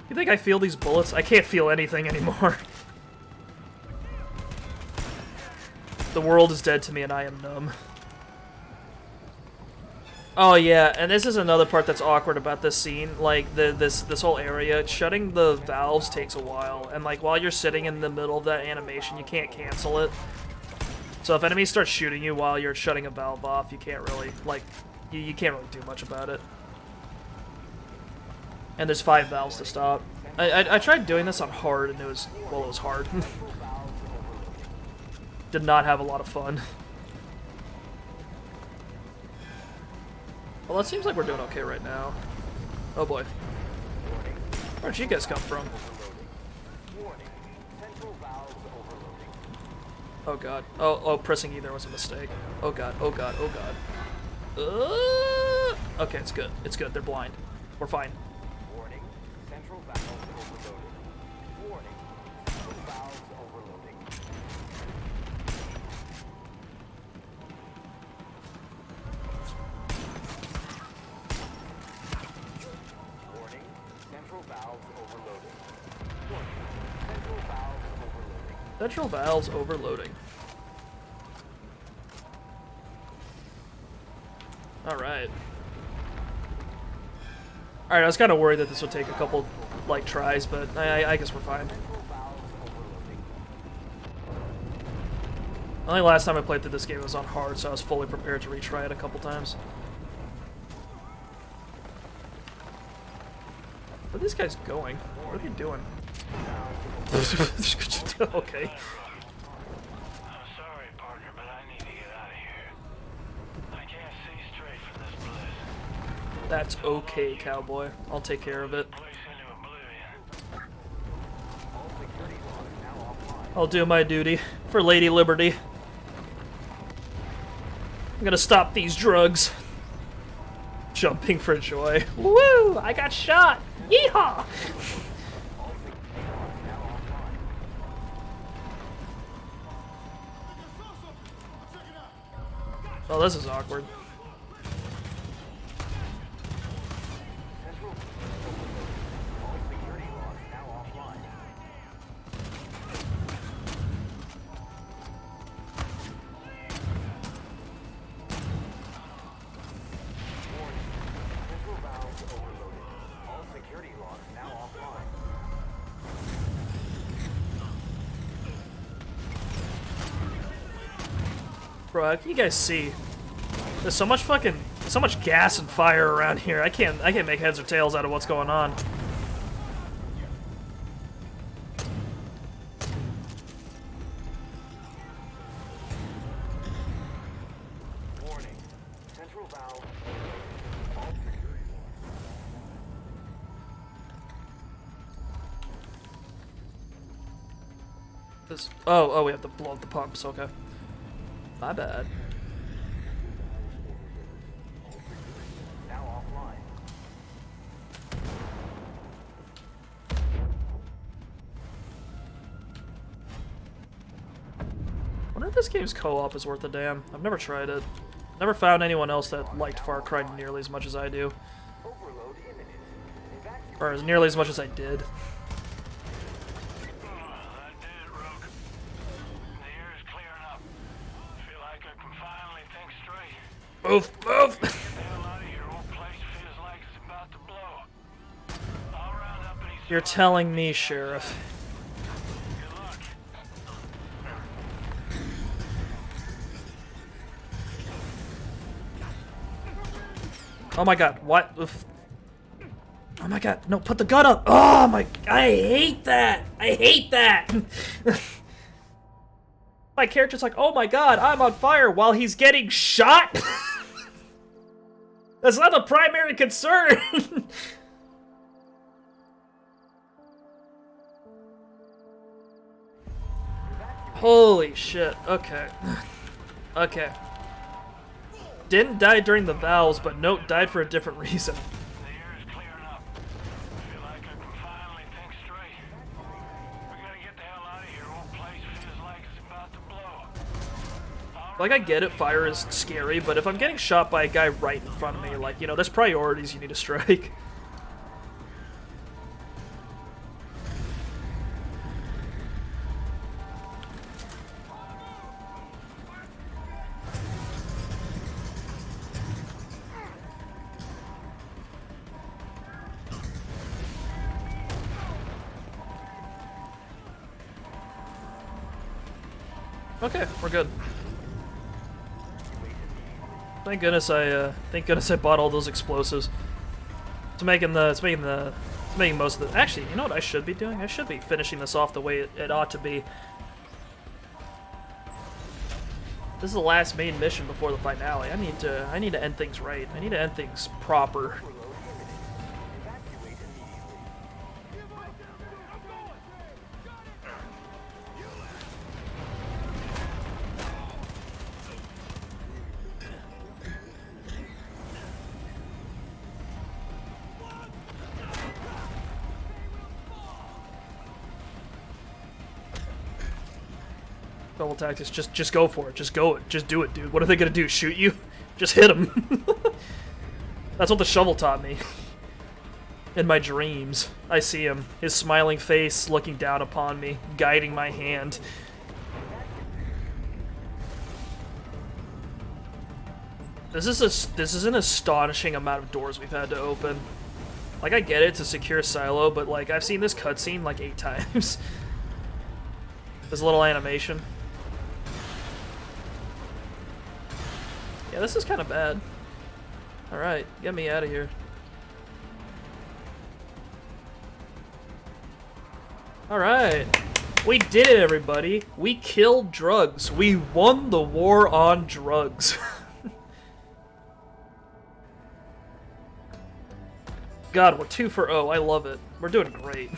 You think I feel these bullets? I can't feel anything anymore. The world is dead to me and I am numb. Oh yeah, and this is another part that's awkward about this scene. Like this whole area, shutting the valves takes a while, and like while you're sitting in the middle of that animation, you can't cancel it. So if enemies start shooting you while you're shutting a valve off, you can't really you can't really do much about it. And there's 5 valves to stop. I tried doing this on hard, and it was hard. Did not have a lot of fun. Well, it seems like we're doing okay right now. Oh boy. Where'd you guys come from? Oh god. Oh, pressing either was a mistake. Oh god, oh god, oh god. Okay, it's good. It's good. They're blind. We're fine. Warning, central valves overloaded. Warning, central valves overloading. Warning, central valves overloading. Warning, central valves overloading. Central valves overloading. Alright. Alright, I was kind of worried that this would take a couple, like, tries, but I guess we're fine. Only last time I played through this game was on hard, so I was fully prepared to retry it a couple times. Where are these guys going? What are they doing? Okay. I'm sorry, partner, but I need to get out of here. I can't see straight from this bliss. That's okay, cowboy. I'll take care of it. I'll do my duty for Lady Liberty. I'm gonna stop these drugs. Jumping for joy. Woo! I got shot! Yeehaw! Oh, this is awkward. Bro, can you guys see? There's so much gas and fire around here. I can't make heads or tails out of what's going on. Warning. Central valve. All security. This. Oh, we have to blow up the pumps. Okay. My bad. Now offline. I wonder if this game's co-op is worth a damn. I've never tried it. Never found anyone else that liked Far Cry nearly as much as I do. Overload imminent. Evacuate. Or as nearly as much as I did. That did it, Rook. The air is clearing up. Feel like I can finally think straight. Move! Move! Get the hell out of here. Old place feels like it's about to blow. I'll round up any. You're telling me, Sheriff. Good luck. Oh my god, what? Oof. Oh my god, no, put the gun up! Oh my, I hate that! I hate that! My character's like, oh my god, I'm on fire while he's getting shot? That's not the primary concern! Holy shit, okay. Okay. Didn't die during the valves, but note died for a different reason. The air is clearing up. Feel like I can finally think straight. We gotta get the hell out of here. Old place feels like it's about to blow. Like, I get it, fire is scary, but if I'm getting shot by a guy right in front of me, like, you know, there's priorities you need to strike. Okay, we're good. Thank goodness I bought all those explosives. It's making most of the. Actually, you know what I should be doing? I should be finishing this off the way it ought to be. This is the last main mission before the finale. I need to end things right. I need to end things proper. Double tactics, just go for it. Just go it. Just do it, dude. What are they gonna do? Shoot you? Just hit them. That's what the shovel taught me. In my dreams, I see him. His smiling face looking down upon me, guiding my hand. This is an astonishing amount of doors we've had to open. Like, I get it, it's a secure silo, but like, I've seen this cutscene like 8 times. There's a little animation. Yeah, this is kind of bad. Alright, get me out of here. Alright. We did it, everybody. We killed drugs. We won the war on drugs. God, we're 2 for 0. I love it. We're doing great.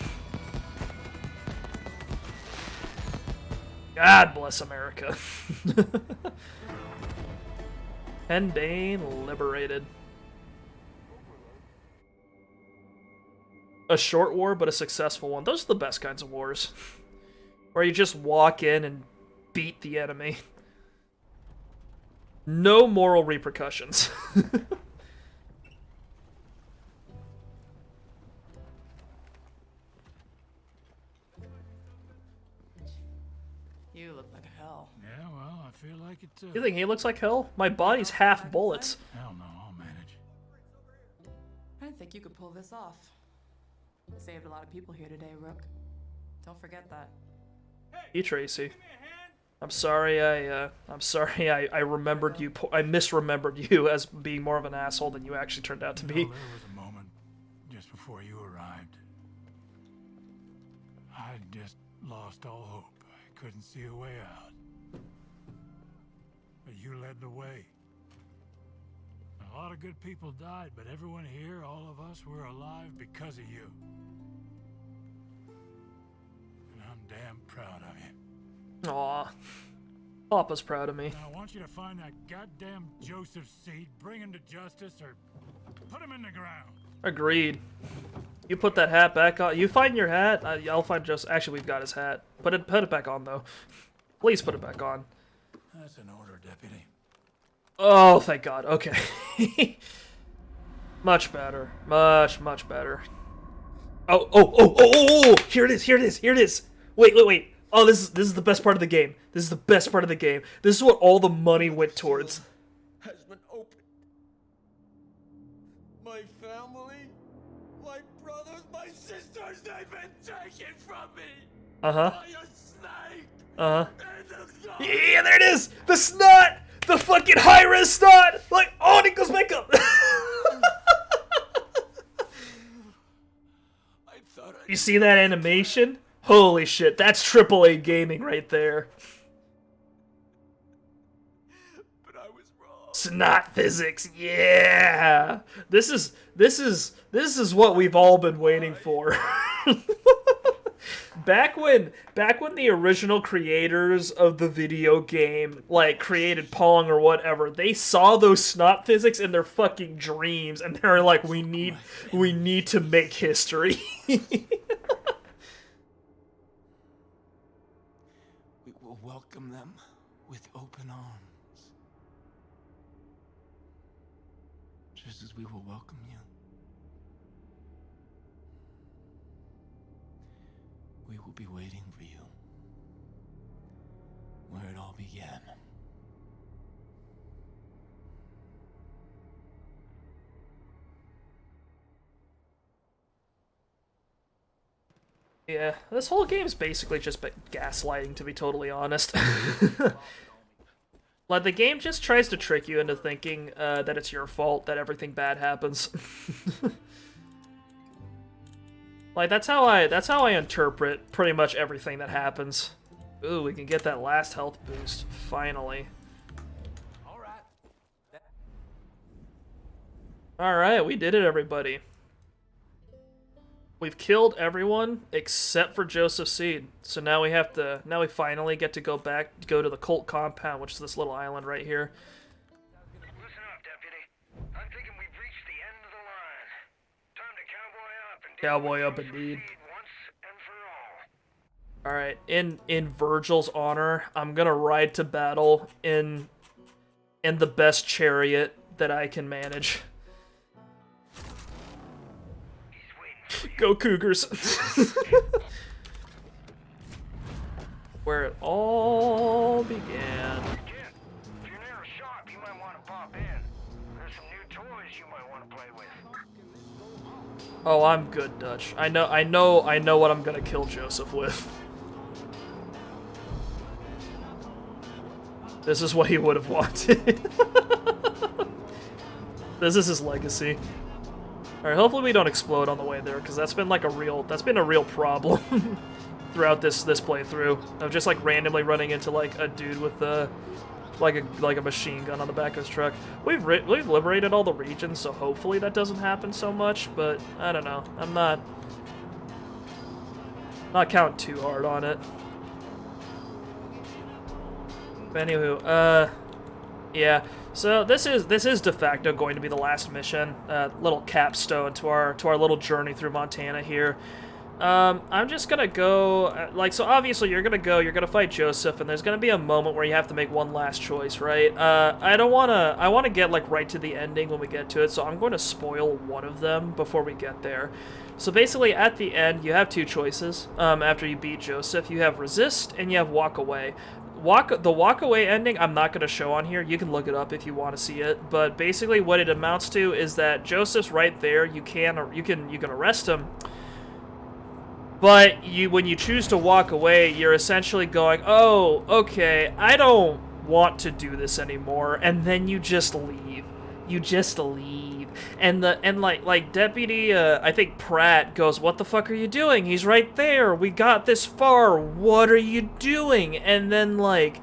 God bless America. Henbane liberated. A short war, but a successful one. Those are the best kinds of wars. Where you just walk in and beat the enemy. No moral repercussions. You look like hell. Yeah, well, I feel like it too. You think he looks like hell? My body's half bullets. Hell no, I'll manage. I didn't think you could pull this off. Saved a lot of people here today, Rook. Don't forget that. Hey, Tracy. Give me a hand. I'm sorry. I'm sorry. I remembered you. I misremembered you as being more of an asshole than you actually turned out to be. There was a moment just before you arrived. I just lost all hope. I couldn't see a way out. But you led the way. A lot of good people died, but everyone here, all of us, we're alive because of you. And I'm damn proud of you. Aw. Papa's proud of me. Now, I want you to find that goddamn Joseph Seed, bring him to justice, or put him in the ground. Agreed. You put that hat back on. You find your hat. I'll find Joseph. Actually, we've got his hat. Put it back on, though. Please put it back on. That's an order, Deputy. Oh, thank God. Okay. Much better. Much better. Oh. Here it is. Wait. Oh, this is the best part of the game. This is the best part of the game. This is what all the money went towards. Has been opened. My family, my brothers, my sisters, they've been taken from me. Uh-huh. By a snake. Uh-huh. And the Yeah, there it is! The snot! The fucking high-res snot! Like, oh, and it goes back up! You see that animation? Holy shit, that's AAA gaming right there. But I was wrong. Snot physics, yeah! This is what we've all been waiting for. Back when the original creators of the video game, like, created Pong or whatever, they saw those snot physics in their fucking dreams, and they're like, we need to make history. We will welcome them with open arms. Just as we will welcome you. We will be waiting for you. Where it all began. Yeah, this whole game's basically just gaslighting, to be totally honest. Like, the game just tries to trick you into thinking that it's your fault that everything bad happens. Like, that's how I interpret pretty much everything that happens. Ooh, we can get that last health boost, finally. Alright, we did it, everybody. We've killed everyone except for Joseph Seed. So now we finally get to go to the cult compound, which is this little island right here. Listen up, Deputy. I'm thinking we've reached the end of the line. Time to cowboy up and Indeed. once and for all. Alright, in Virgil's honor, I'm gonna ride to battle in the best chariot that I can manage. Go Cougars! Where it all began. Kid, if you're near a shop, you might want to pop in. There's some new toys you might want to play with. Oh, I'm good, Dutch. I know what I'm gonna kill Joseph with. This is what he would have wanted. This is his legacy. Alright, hopefully we don't explode on the way there, because that's been a real problem throughout this playthrough of just like randomly running into like a dude with like a machine gun on the back of his truck. We've liberated all the regions, so hopefully that doesn't happen so much, but I don't know. I'm not counting too hard on it. But anywho, yeah. So this is de facto going to be the last mission, little capstone to our little journey through Montana here. I'm just gonna go, so obviously you're gonna fight Joseph, and there's gonna be a moment where you have to make one last choice, right? I wanna get like right to the ending when we get to it, so I'm going to spoil one of them before we get there. So basically at the end, you have two choices, after you beat Joseph. You have resist and you have walk away. The walk away ending I'm not going to show on here. You can look it up if you want to see it, but basically what it amounts to is that Joseph's right there. You can arrest him, But when you choose to walk away, you're essentially going, oh, okay, I don't want to do this anymore, and then you just leave. You just leave. And like Deputy I think Pratt goes, "What the fuck are you doing? He's right there. We got this far. What are you doing?" And then like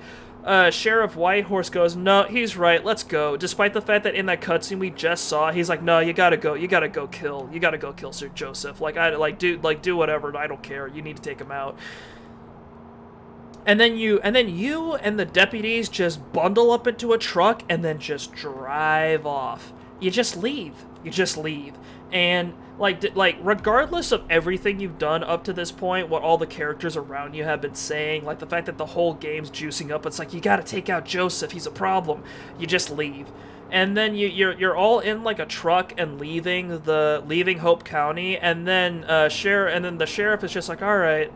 Sheriff Whitehorse goes, "No, he's right. Let's go." Despite the fact that in that cutscene we just saw, he's like, "No, you gotta go. You gotta go kill Sir Joseph. Like do whatever. I don't care. You need to take him out." And then you and the deputies just bundle up into a truck and then just drive off. You just leave. You just leave. And like regardless of everything you've done up to this point, what all the characters around you have been saying, like the fact that the whole game's juicing up, it's like you gotta take out Joseph, he's a problem. You just leave. And then you're all in like a truck and leaving Hope County, and then the sheriff is just like, "All right,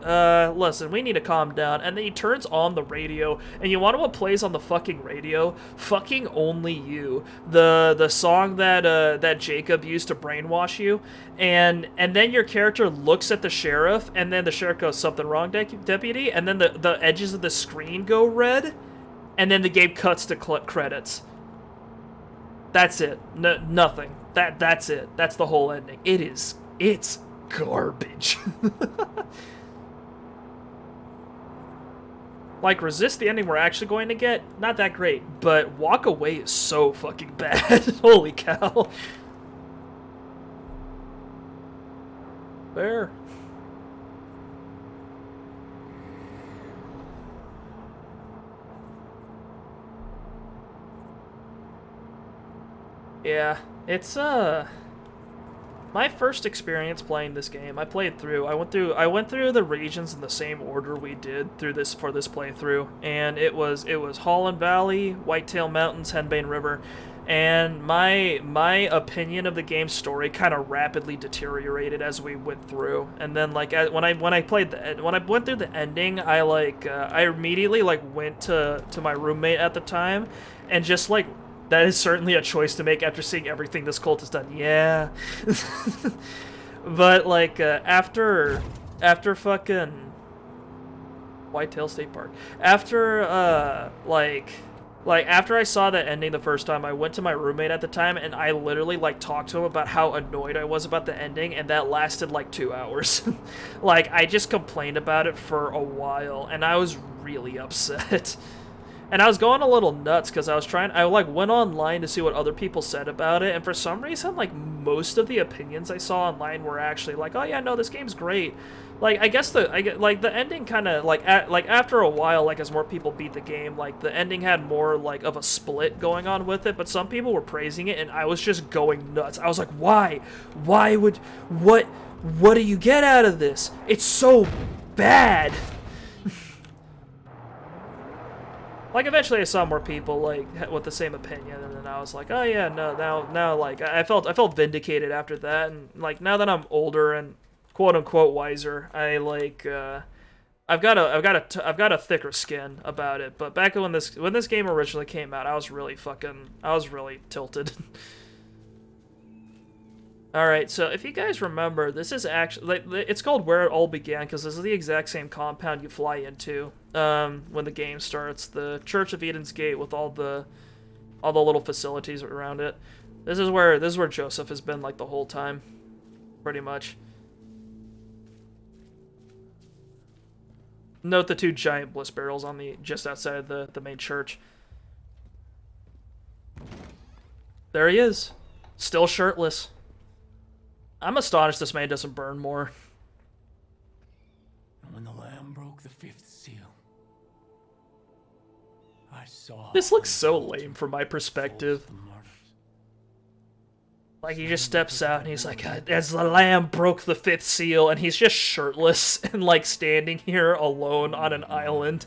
listen, we need to calm down." And then he turns on the radio, and you want to know what plays on the fucking radio? Fucking Only You, the song that Jacob used to brainwash you. And then your character looks at the sheriff, and then the sheriff goes, "Something wrong, deputy?" And then the edges of the screen go red, and then the game cuts to credits. That's it. Nothing. That's it. That's the whole ending. It's garbage. Like, Resist, the ending we're actually going to get, not that great, but Walk Away is so fucking bad. Holy cow. There. Yeah, it's my first experience playing this game. I went through the regions in the same order we did for this playthrough, and it was Holland Valley, Whitetail Mountains, Henbane River, and my opinion of the game's story kind of rapidly deteriorated as we went through. And then like when I went through the ending, I immediately like went to my roommate at the time and just like, that is certainly a choice to make after seeing everything this cult has done. Yeah. But, like, after fucking Whitetail State Park, after I saw that ending the first time, I went to my roommate at the time, and I literally, like, talked to him about how annoyed I was about the ending, and that lasted, like, 2 hours. Like, I just complained about it for a while, and I was really upset. And I was going a little nuts because I like went online to see what other people said about it, and for some reason, like, most of the opinions I saw online were actually like, "Oh yeah, no, this game's great." Like, I guess the ending kind of like after a while, like as more people beat the game, like the ending had more like of a split going on with it, but some people were praising it, and I was just going nuts. I was like, "Why? What do you get out of this? It's so bad." Like, eventually I saw more people, like, with the same opinion, and then I was like, oh yeah, no, now, like, I felt vindicated after that, and, like, now that I'm older and quote-unquote wiser, I, like, I've got a thicker skin about it, but back when this game originally came out, I was really tilted. Alright, so if you guys remember, this is actually, like, it's called Where It All Began, because this is the exact same compound you fly into, when the game starts. The Church of Eden's Gate with all the little facilities around it. This is where Joseph has been, like, the whole time. Pretty much. Note the 2 giant bliss barrels on just outside the main church. There he is. Still shirtless. I'm astonished this man doesn't burn more. And when the Lamb broke the 5th seal, I saw... This looks so lame from my perspective. Like, he just steps out and he's like, as the Lamb broke the 5th seal, and he's just shirtless and, like, standing here alone on an island.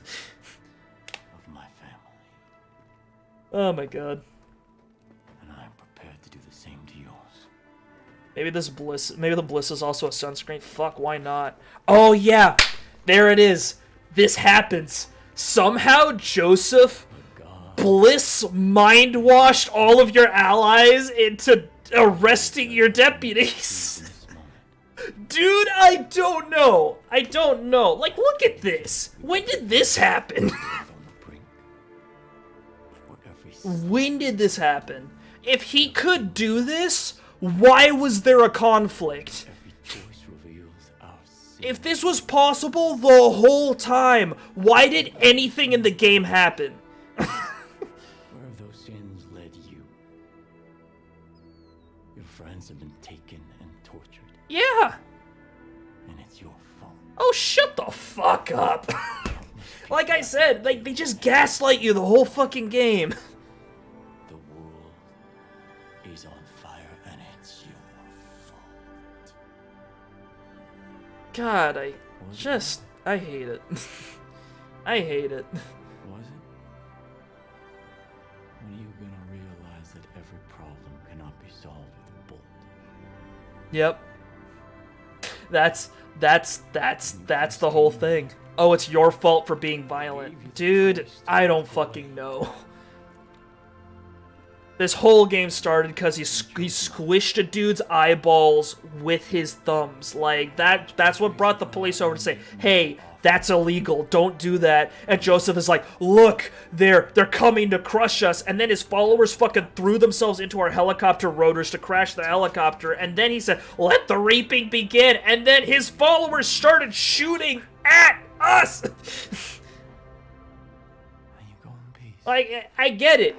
Of my family. Oh my god. Maybe the bliss is also a sunscreen. Fuck, why not? Oh yeah, there it is. This happens. Somehow Joseph Bliss mind-washed all of your allies into arresting your deputies. Dude, I don't know. I don't know. Like, look at this. When did this happen? When did this happen? If he could do this, why was there a conflict? If this was possible the whole time, why did anything in the game happen? Where have those sins led you? Your friends have been taken and tortured. Yeah. And it's your fault. Oh, shut the fuck up. Like I said, like, they just gaslight you the whole fucking game. The world is on fire and it's your fault. God, I hate it. I hate it. Was it? When are you gonna realize that every problem cannot be solved with a bolt? Yep. That's the whole thing. Oh, it's your fault for being violent. Dude, I don't fucking know. This whole game started because he squished a dude's eyeballs with his thumbs. Like, that's what brought the police over to say, hey, that's illegal, don't do that. And Joseph is like, look, they're coming to crush us. And then his followers fucking threw themselves into our helicopter rotors to crash the helicopter. And then he said, let the reaping begin. And then his followers started shooting at us. Like, I get it.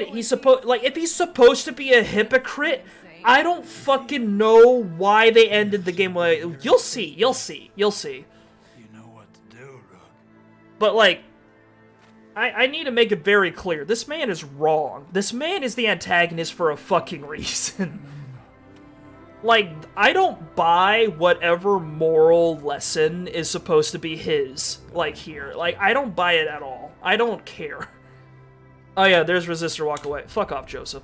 He's if he's supposed to be a hypocrite, I don't fucking know why they ended the game. Like, you'll see. You know what to do, Rook. But, like, I need to make it very clear. This man is wrong. This man is the antagonist for a fucking reason. Like, I don't buy whatever moral lesson is supposed to be his, like, here. Like, I don't buy it at all. I don't care. Oh yeah, there's Resistor, walk away. Fuck off, Joseph.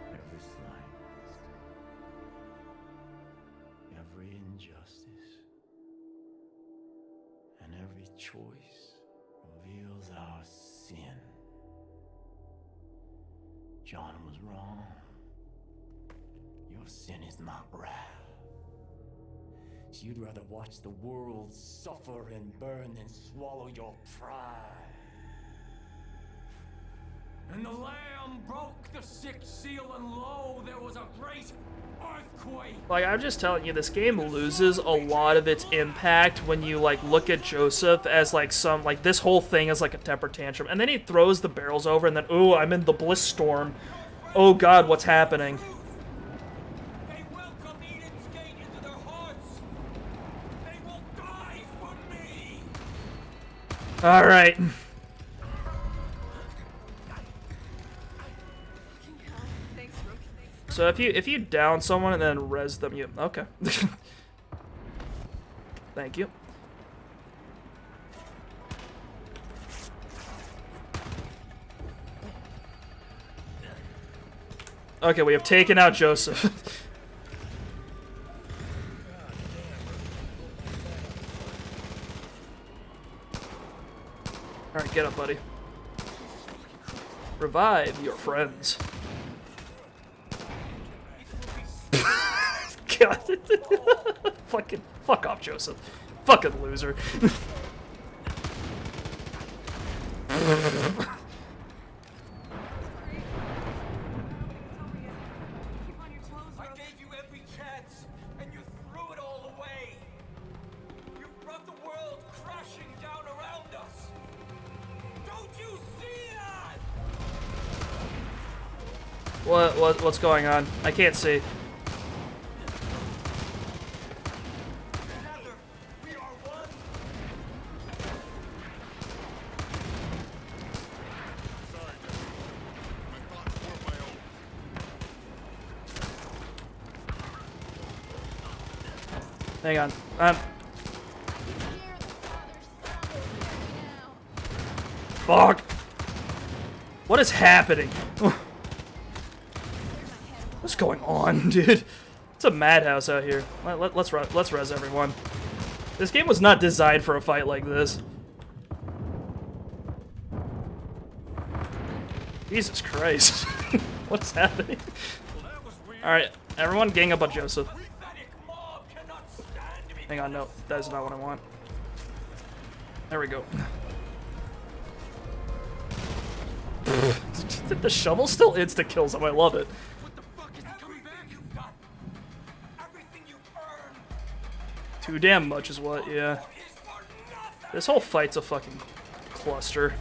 Every slight, every injustice, and every choice reveals our sin. John was wrong. Your sin is not wrath. You'd rather watch the world suffer and burn than swallow your pride. And the Lamb broke the sixth seal, and lo, there was a great earthquake. Like, I'm just telling you, this game loses a lot of its impact when you, like, look at Joseph as, like, this whole thing is like a temper tantrum. And then he throws the barrels over, and then, ooh, I'm in the bliss storm. Oh god, what's happening? Alright. So if you down someone and then res them, you okay. Thank you. Okay, we have taken out Joseph. Alright, get up, buddy. Revive your friends. God. Fuck off, Joseph. Fucking loser. What's going on? I can't see. Hang on. Fuck. What is happening? What's going on, dude? It's a madhouse out here. Let's res everyone. This game was not designed for a fight like this. Jesus Christ. What's happening? Alright, Everyone gang up on Joseph. Hang on, no, that is not what I want. There we go. The shovel still insta kills him. I love it. Too damn much is what, yeah. This whole fight's a fucking cluster.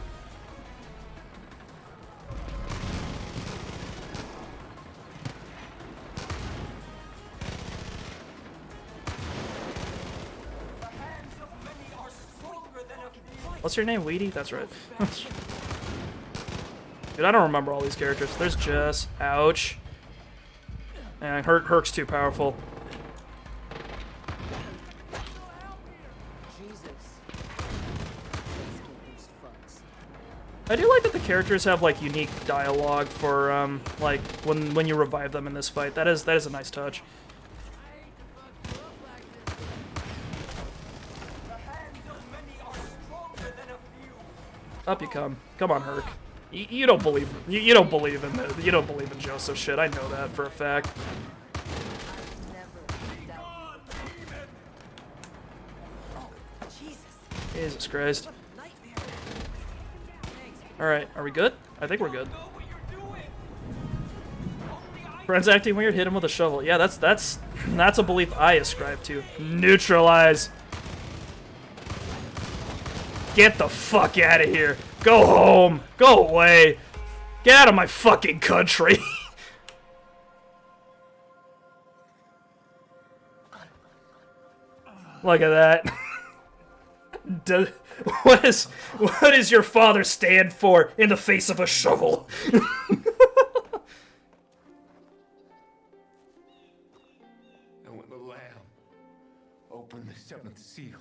What's your name, Weedy? That's right. Dude, I don't remember all these characters. There's Jess. Ouch. And Herc's too powerful. I do like that the characters have like unique dialogue for like when you revive them in this fight. That is a nice touch. Up you come. Come on, Herc. You don't believe you don't believe in Joseph shit. I know that for a fact. Jesus Christ. Alright, are we good? I think we're good. Friends acting weird, hit him with a shovel. Yeah, that's a belief I ascribe to. Neutralize. Get the fuck out of here. Go home. Go away. Get out of my fucking country. Look at that. What does your father stand for in the face of a shovel? And when the Lamb opened the seventh seal,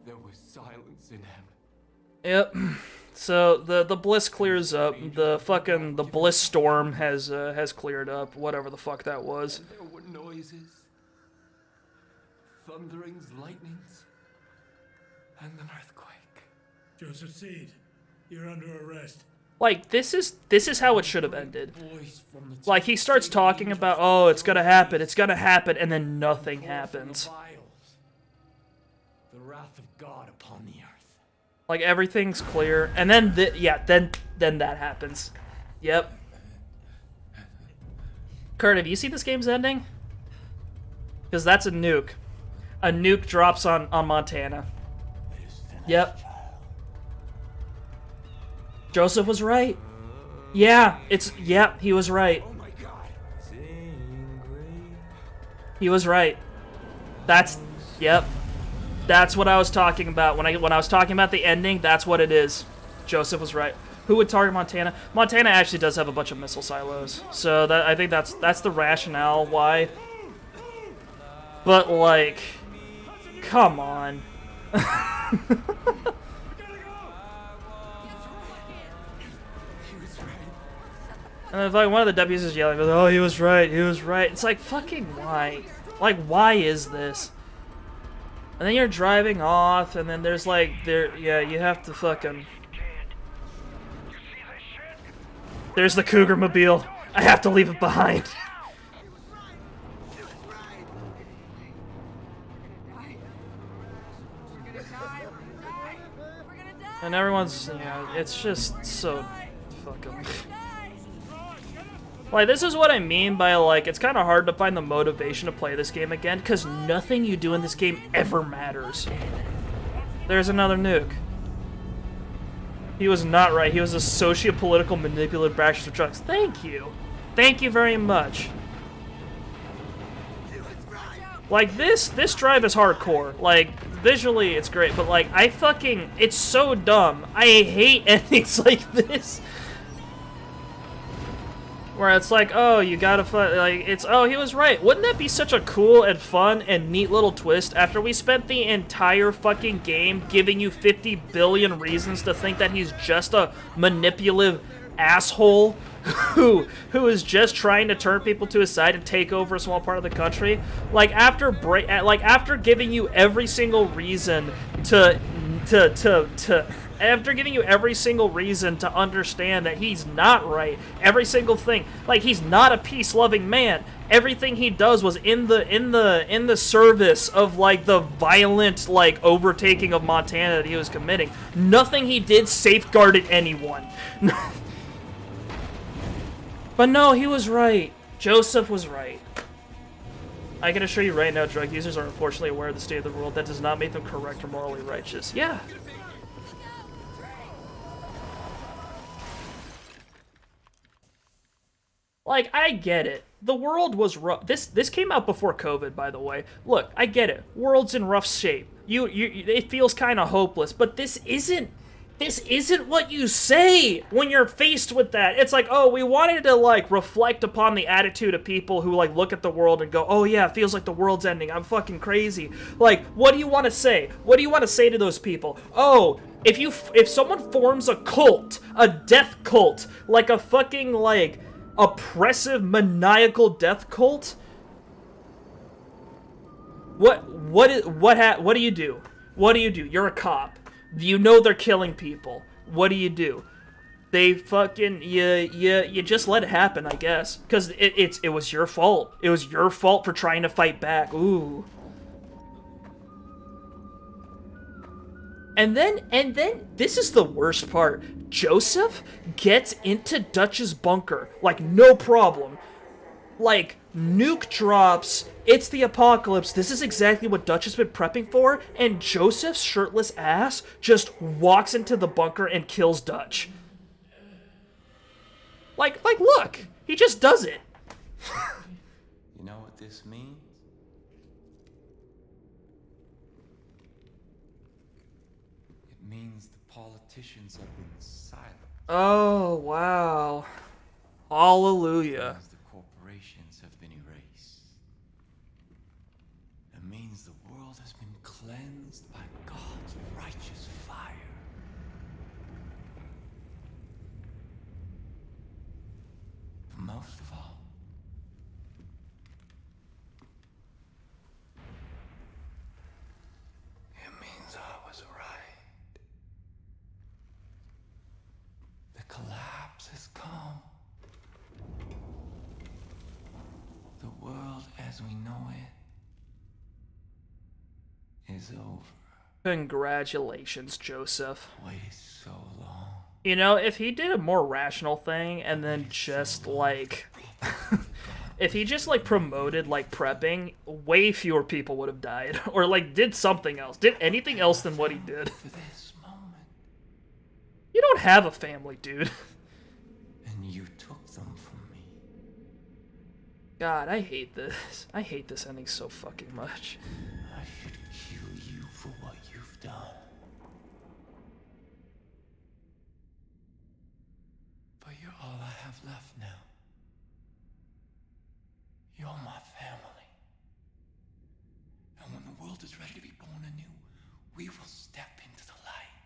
there was silence in heaven. Yep. So the bliss clears up. The bliss storm has cleared up. Whatever the fuck that was. And there were noises, thunderings, lightnings, and an earthquake. Joseph Seed, you're under arrest. Like, this is how it should have ended. Like, he starts talking about, oh, it's gonna happen, and then nothing happens. The wrath of God upon the earth. Like, everything's clear, and then, then that happens. Yep. Kurt, have you seen this game's ending? Because that's a nuke. A nuke drops on Montana. Yep. Joseph was right. Yeah, he was right. He was right. Yep. That's what I was talking about. When I was talking about the ending, that's what it is. Joseph was right. Who would target Montana? Montana actually does have a bunch of missile silos. So I think that's the rationale why. But like, come on. And then like one of the deputies is yelling, "Oh, he was right. He was right." It's like, fucking why? Like, why is this? And then you're driving off, and then there's like, yeah, you have to fucking... There's the Cougar Mobile. I have to leave it behind. And everyone's, it's just so fucking... Like, this is what I mean by, like, it's kind of hard to find the motivation to play this game again, because nothing you do in this game ever matters. There's another nuke. He was not right. He was a socio-political manipulative practice of drugs. Thank you. Thank you very much. Like, this drive is hardcore. Like, visually, it's great, but, like, it's so dumb. I hate endings like this. Where it's like, oh, you gotta oh, he was right. Wouldn't that be such a cool and fun and neat little twist after we spent the entire fucking game giving you 50 billion reasons to think that he's just a manipulative asshole who is just trying to turn people to his side and take over a small part of the country? Like, after giving you every single reason to After giving you every single reason to understand that he's not right, every single thing, like he's not a peace-loving man. Everything he does was in the service of like the violent like overtaking of Montana that he was committing. Nothing he did safeguarded anyone. But no, he was right. Joseph was right. I can assure you right now, drug users are unfortunately aware of the state of the world. That does not make them correct or morally righteous. Yeah. Like, I get it. The world was rough. This came out before COVID, by the way. Look, I get it. World's in rough shape. It feels kind of hopeless, but this isn't what you say when you're faced with that. It's like, oh, we wanted to, like, reflect upon the attitude of people who, like, look at the world and go, oh, yeah, it feels like the world's ending. I'm fucking crazy. Like, what do you want to say? What do you want to say to those people? Oh, if someone forms a cult, a death cult, like a fucking, like, oppressive, maniacal death cult, what do you do? What do you do? You're a cop. You know they're killing people. What do you do? They fucking you just let it happen, I guess, because it was your fault. It was your fault for trying to fight back. Ooh. And then this is the worst part. Joseph gets into Dutch's bunker like no problem. Like, nuke drops, it's the apocalypse, this is exactly what Dutch has been prepping for, and Joseph's shirtless ass just walks into the bunker and kills Dutch. Like, look, he just does it. You know what this means? It means the politicians have been silent. Oh, wow. Hallelujah. Corporations have been erased. It means the world has been cleansed by God's righteous fire. But most of all, it means I was right. The collapse has come. The world as we know it is over. Congratulations, Joseph. Waited so long. You know, if he did a more rational thing and then just, like... if he just, like, promoted, like, prepping, way fewer people would have died. Or, like, did something else. Did anything else than what he did. You don't have a family, dude. And you took them from me. God, I hate this. I hate this ending so fucking much. I should kill you for what you've done. But you're all I have left now. You're my family. And when the world is ready to be born anew, we will step into the light.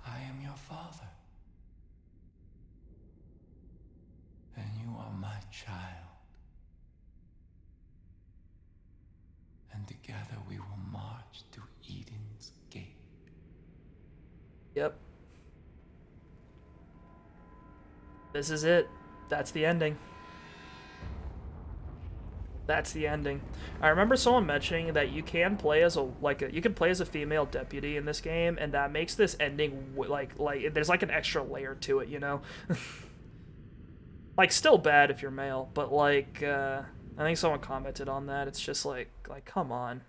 I am your father. And you are my child. And together we will march to Eden's gate. Yep. This is it. That's the ending. That's the ending. I remember someone mentioning that you can play as you can play as a female deputy in this game, and that makes this ending like there's like an extra layer to it, you know. Like, still bad if you're male, but like I think someone commented on that. It's just like come on.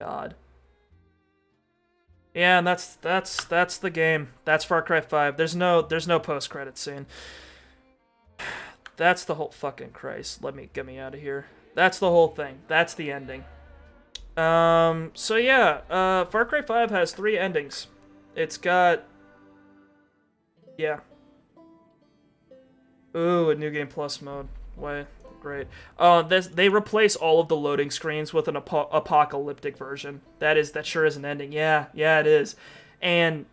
God. Yeah, and that's the game. That's Far Cry 5. There's no post-credit scene. That's the whole fucking Christ. Get me out of here. That's the whole thing. That's the ending. So yeah, Far Cry 5 has 3 endings. It's got... Yeah. Ooh, a New Game Plus mode. Way great. They replace all of the loading screens with an apocalyptic version. That sure is an ending. Yeah, it is. And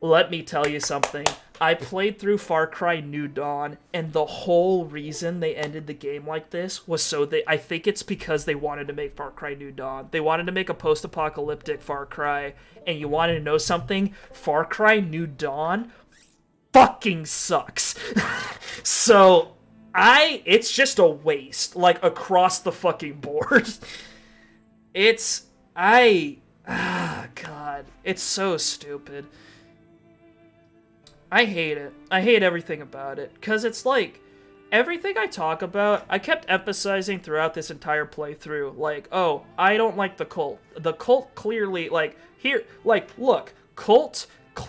let me tell you something. I played through Far Cry New Dawn, and the whole reason they ended the game like this was I think it's because they wanted to make Far Cry New Dawn. They wanted to make a post-apocalyptic Far Cry, and you wanted to know something? Far Cry New Dawn fucking sucks. So, it's just a waste, like, across the fucking board. God, it's so stupid. I hate it. I hate everything about it. Because it's like, everything I talk about, I kept emphasizing throughout this entire playthrough. Like, oh, I don't like the cult. The cult clearly, like, here, like, look, cult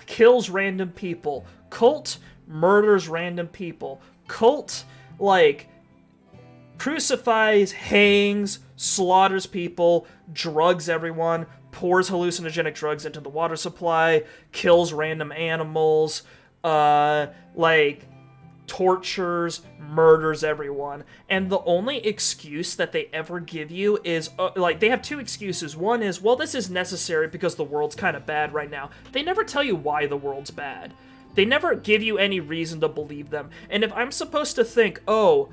kills random people. Cult murders random people. Cult, like, crucifies, hangs, slaughters people, drugs everyone, pours hallucinogenic drugs into the water supply, kills random animals, like, tortures, murders everyone. And the only excuse that they ever give you is, like, they have two excuses. One is, well, this is necessary because the world's kind of bad right now. They never tell you why the world's bad. They never give you any reason to believe them. And if I'm supposed to think, oh,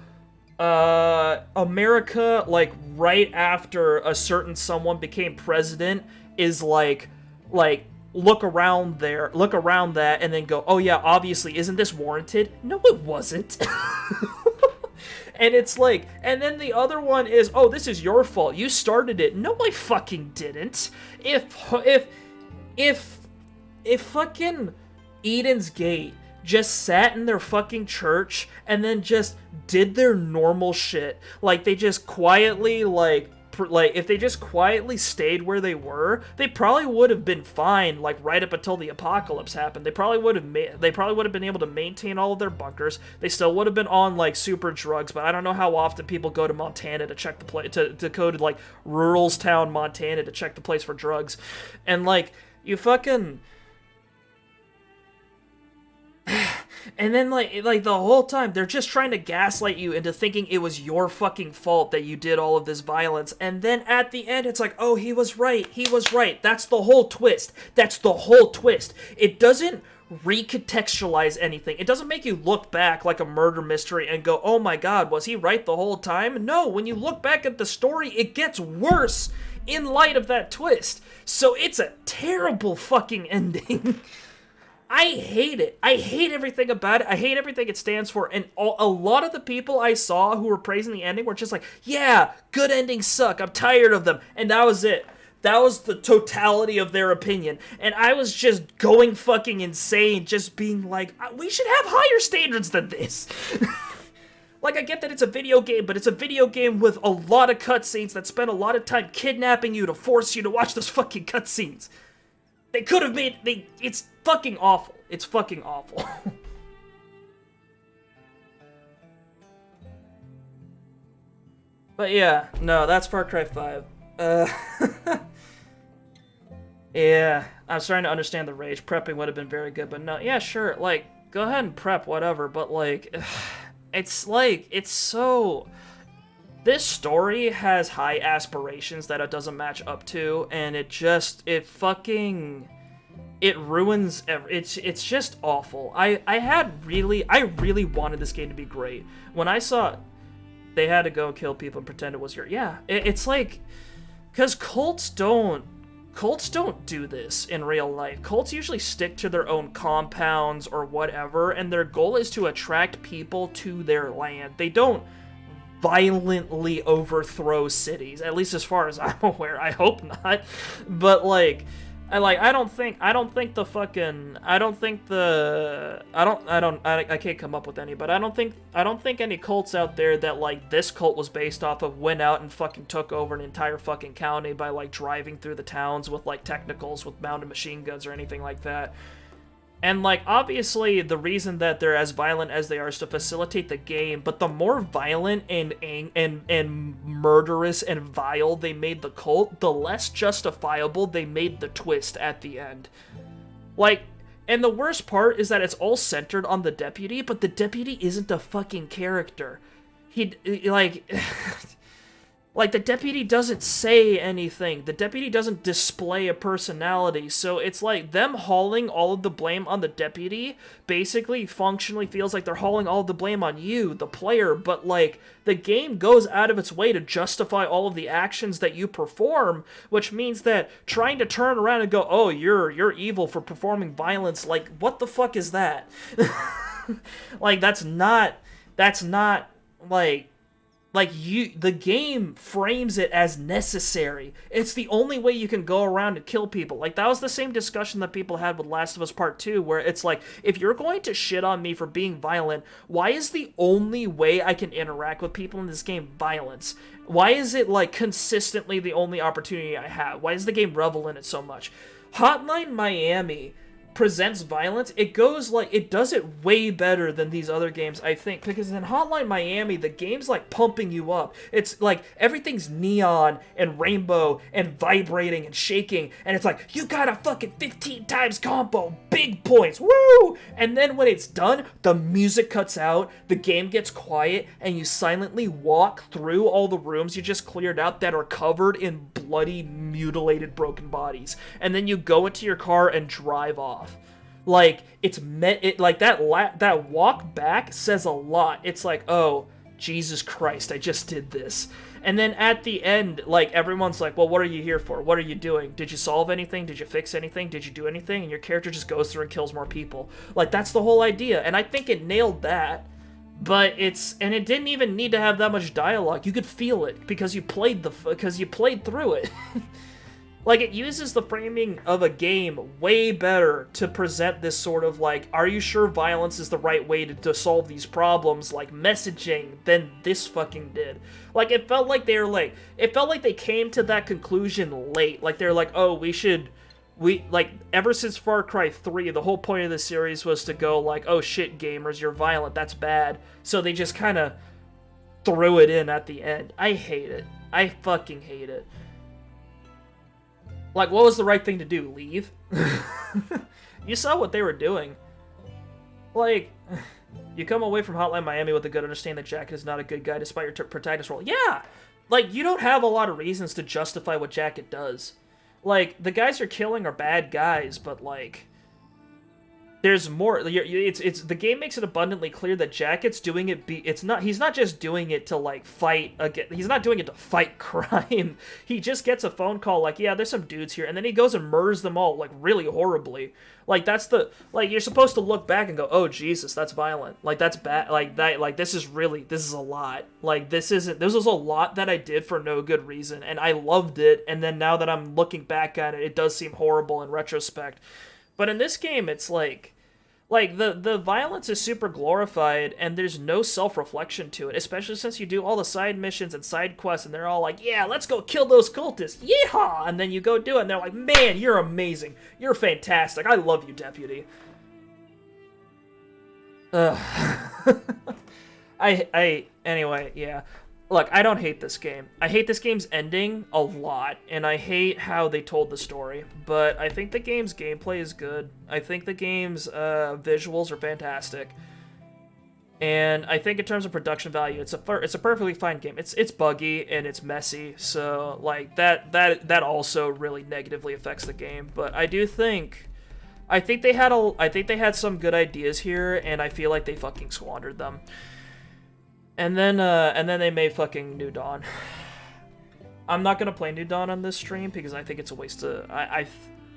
America, like, right after a certain someone became president is like, look around that and then go, oh yeah, obviously, isn't this warranted? No, it wasn't. And it's like, and then the other one is, oh, this is your fault. You started it. No, I fucking didn't. If fucking Eden's Gate just sat in their fucking church and then just did their normal shit, like they just quietly, like if they just quietly stayed where they were, they probably would have been fine, like right up until the apocalypse happened. They probably would have been able to maintain all of their bunkers. They still would have been on like super drugs, but I don't know how often people go to Montana to check the place, to go to like Ruralstown, Montana to check the place for drugs. And like, you fucking and then, like the whole time, they're just trying to gaslight you into thinking it was your fucking fault that you did all of this violence. And then at the end, it's like, oh, he was right. He was right. That's the whole twist. That's the whole twist. It doesn't recontextualize anything. It doesn't make you look back like a murder mystery and go, oh my god, was he right the whole time? No, when you look back at the story, it gets worse in light of that twist. So it's a terrible fucking ending. I hate it. I hate everything about it. I hate everything it stands for. And a lot of the people I saw who were praising the ending were just like, yeah, good endings suck. I'm tired of them. And that was it. That was the totality of their opinion. And I was just going fucking insane, just being like, we should have higher standards than this. Like, I get that it's a video game, but it's a video game with a lot of cutscenes that spend a lot of time kidnapping you to force you to watch those fucking cutscenes. They could have made... It's fucking awful. It's fucking awful. But yeah, no, that's Far Cry 5. Yeah, I'm starting to understand the rage. Prepping would have been very good, but no, yeah, sure, like, go ahead and prep, whatever, but like, it's like, it's so... This story has high aspirations that it doesn't match up to, and it ruins it's just awful. I really wanted this game to be great. When I saw they had to go kill people and pretend it was it's like, because cults don't do this in real life. Cults usually stick to their own compounds or whatever, and their goal is to attract people to their land. They don't violently overthrow cities, at least as far as I'm aware. I hope not, but like, I can't come up with any, but I don't think any cults out there that like this cult was based off of went out and fucking took over an entire fucking county by like driving through the towns with like technicals with mounted machine guns or anything like that. And, like, obviously, the reason that they're as violent as they are is to facilitate the game, but the more violent and murderous and vile they made the cult, the less justifiable they made the twist at the end. Like, and the worst part is that it's all centered on the deputy, but the deputy isn't a fucking character. Like, the deputy doesn't say anything. The deputy doesn't display a personality. So it's like them hauling all of the blame on the deputy basically functionally feels like they're hauling all of the blame on you, the player. But, like, the game goes out of its way to justify all of the actions that you perform, which means that trying to turn around and go, oh, you're evil for performing violence, like, what the fuck is that? Like, that's not, the game frames it as necessary. It's the only way you can go around and kill people. Like, that was the same discussion that people had with Last of Us Part 2, where it's like, if you're going to shit on me for being violent, why is the only way I can interact with people in this game violence? Why is it, like, consistently the only opportunity I have? Why does the game revel in it so much? Hotline Miami presents violence, it does it way better than these other games, I think, because in Hotline Miami, the game's like pumping you up. It's like everything's neon and rainbow and vibrating and shaking, and it's like, you got a fucking 15 times combo, big points, woo! And then when it's done, the music cuts out, the game gets quiet, and you silently walk through all the rooms you just cleared out that are covered in bloody, mutilated, broken bodies. And then you go into your car and drive off. Like, that walk back says a lot. It's like, oh, Jesus Christ, I just did this. And then at the end, like, everyone's like, well, what are you here for? What are you doing? Did you solve anything? Did you fix anything? Did you do anything? And your character just goes through and kills more people. Like, that's the whole idea. And I think it nailed that. But it didn't even need to have that much dialogue. You could feel it because you played through it. Like, it uses the framing of a game way better to present this sort of, like, are you sure violence is the right way to solve these problems, like, messaging than this fucking did. Like, it felt like they came to that conclusion late. Like, they're like, oh, ever since Far Cry 3, the whole point of the series was to go, like, oh shit, gamers, you're violent, that's bad. So they just kind of threw it in at the end. I hate it. I fucking hate it. Like, what was the right thing to do? Leave? You saw what they were doing. Like, you come away from Hotline Miami with a good understanding that Jack is not a good guy despite your protagonist role. Yeah! Like, you don't have a lot of reasons to justify what Jacket does. Like, the guys you're killing are bad guys, but, like, there's more. The game makes it abundantly clear that Jacket's doing it. He's not just doing it to, like, fight again. He's not doing it to fight crime. He just gets a phone call like, yeah, there's some dudes here, and then he goes and murders them all, like, really horribly. Like, you're supposed to look back and go, oh Jesus, that's violent. Like, that's bad. Like that. Like, this is a lot. Like, this was a lot that I did for no good reason, and I loved it. And then now that I'm looking back at it, it does seem horrible in retrospect. But in this game, it's like the violence is super glorified, and there's no self-reflection to it, especially since you do all the side missions and side quests, and they're all like, yeah, let's go kill those cultists, yeehaw! And then you go do it, and they're like, man, you're amazing, you're fantastic, I love you, deputy. Anyway, yeah. Look, I don't hate this game. I hate this game's ending a lot, and I hate how they told the story, but I think the game's gameplay is good. I think the game's visuals are fantastic. And I think in terms of production value, it's a perfectly fine game. It's buggy and it's messy, so like that also really negatively affects the game, but I think they had some good ideas here, and I feel like they fucking squandered them. And then they made fucking New Dawn. I'm not gonna play New Dawn on this stream because I think it's a waste of. I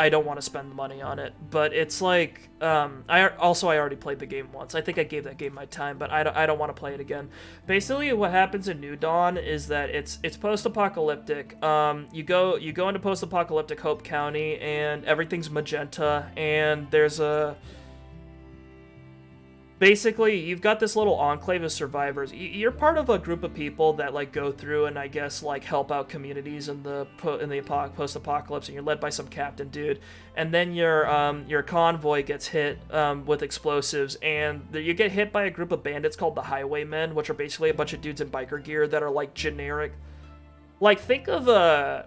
don't want to spend the money on it. But it's like I already played the game once. I think I gave that game my time, but I don't want to play it again. Basically, what happens in New Dawn is that it's post-apocalyptic. You go into post-apocalyptic Hope County, and everything's magenta, and there's a. Basically, you've got this little enclave of survivors. You're part of a group of people that, like, go through and, I guess, like, help out communities in the post-apocalypse, and you're led by some captain dude. And then your convoy gets hit with explosives, and you get hit by a group of bandits called the Highwaymen, which are basically a bunch of dudes in biker gear that are, like, generic. Like, think of the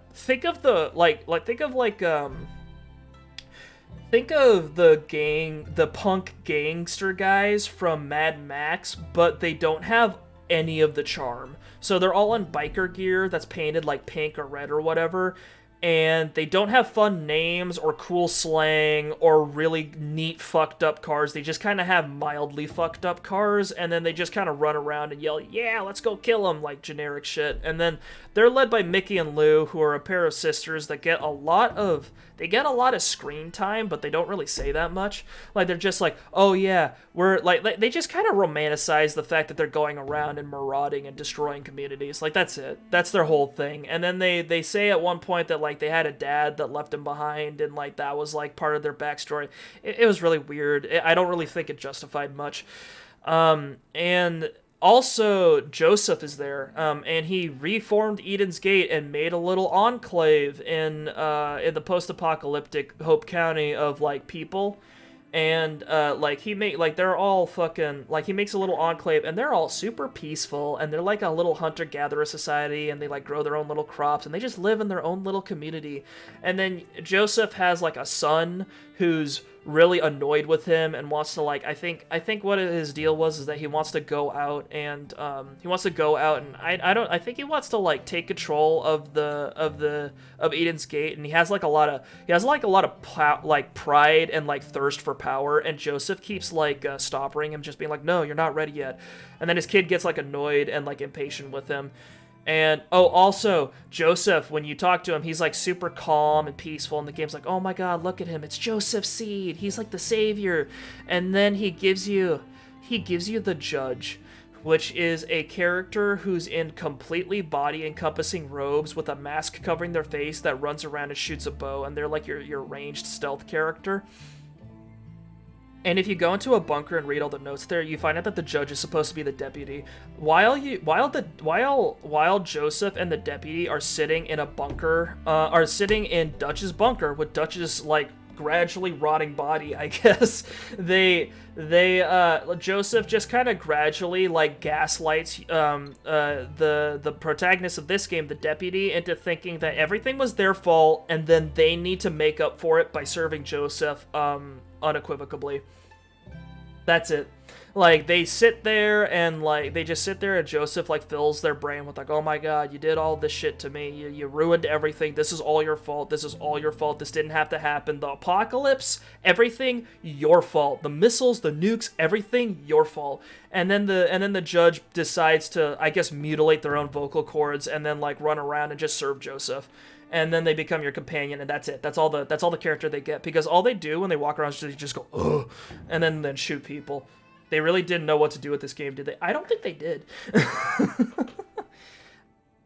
punk gangster guys from Mad Max, but they don't have any of the charm. So they're all in biker gear that's painted like pink or red or whatever, and they don't have fun names or cool slang or really neat fucked up cars. They just kind of have mildly fucked up cars, and then they just kind of run around and yell, yeah, let's go kill them, like generic shit. And then they're led by Mickey and Lou, who are a pair of sisters that get a lot of screen time, but they don't really say that much. Like, they're just like, oh yeah, we're like they just kind of romanticize the fact that they're going around and marauding and destroying communities. Like, that's it. That's their whole thing. And then they say at one point that like they had a dad that left them behind, and like that was like part of their backstory. It was really weird. I don't really think it justified much. And also, Joseph is there, and he reformed Eden's Gate and made a little enclave in the post-apocalyptic Hope County of like people, and like they're all fucking like he makes a little enclave, and they're all super peaceful, and they're like a little hunter-gatherer society, and they like grow their own little crops, and they just live in their own little community. And then Joseph has like a son who's really annoyed with him and wants to like I think what his deal was is that he wants to go out and I think he wants to like take control of Eden's Gate, and he has like a lot of pride and like thirst for power, and Joseph keeps like stopping him, just being like, no, you're not ready yet. And then his kid gets like annoyed and like impatient with him. And, also, Joseph, when you talk to him, he's, like, super calm and peaceful, and the game's like, oh my god, look at him, it's Joseph Seed, he's, like, the savior. And then he gives you the Judge, which is a character who's in completely body-encompassing robes with a mask covering their face that runs around and shoots a bow, and they're, like, your ranged stealth character. And if you go into a bunker and read all the notes there, you find out that the Judge is supposed to be the deputy. While Joseph and the deputy are sitting in a bunker, are sitting in Dutch's bunker with Dutch's like gradually rotting body, I guess, Joseph just kind of gradually like gaslights the protagonist of this game, the deputy, into thinking that everything was their fault, and then they need to make up for it by serving Joseph unequivocally. That's it. Like, they sit there and Joseph like fills their brain with like, oh my god, you did all this shit to me, you ruined everything, this is all your fault, this didn't have to happen, the apocalypse, everything, your fault, the missiles, the nukes, everything, your fault. And then the Judge decides to, I guess, mutilate their own vocal cords and then like run around and just serve Joseph. And then they become your companion, and that's it. That's all the character they get, because all they do when they walk around is they just go, ugh, and then shoot people. They really didn't know what to do with this game, did they? I don't think they did.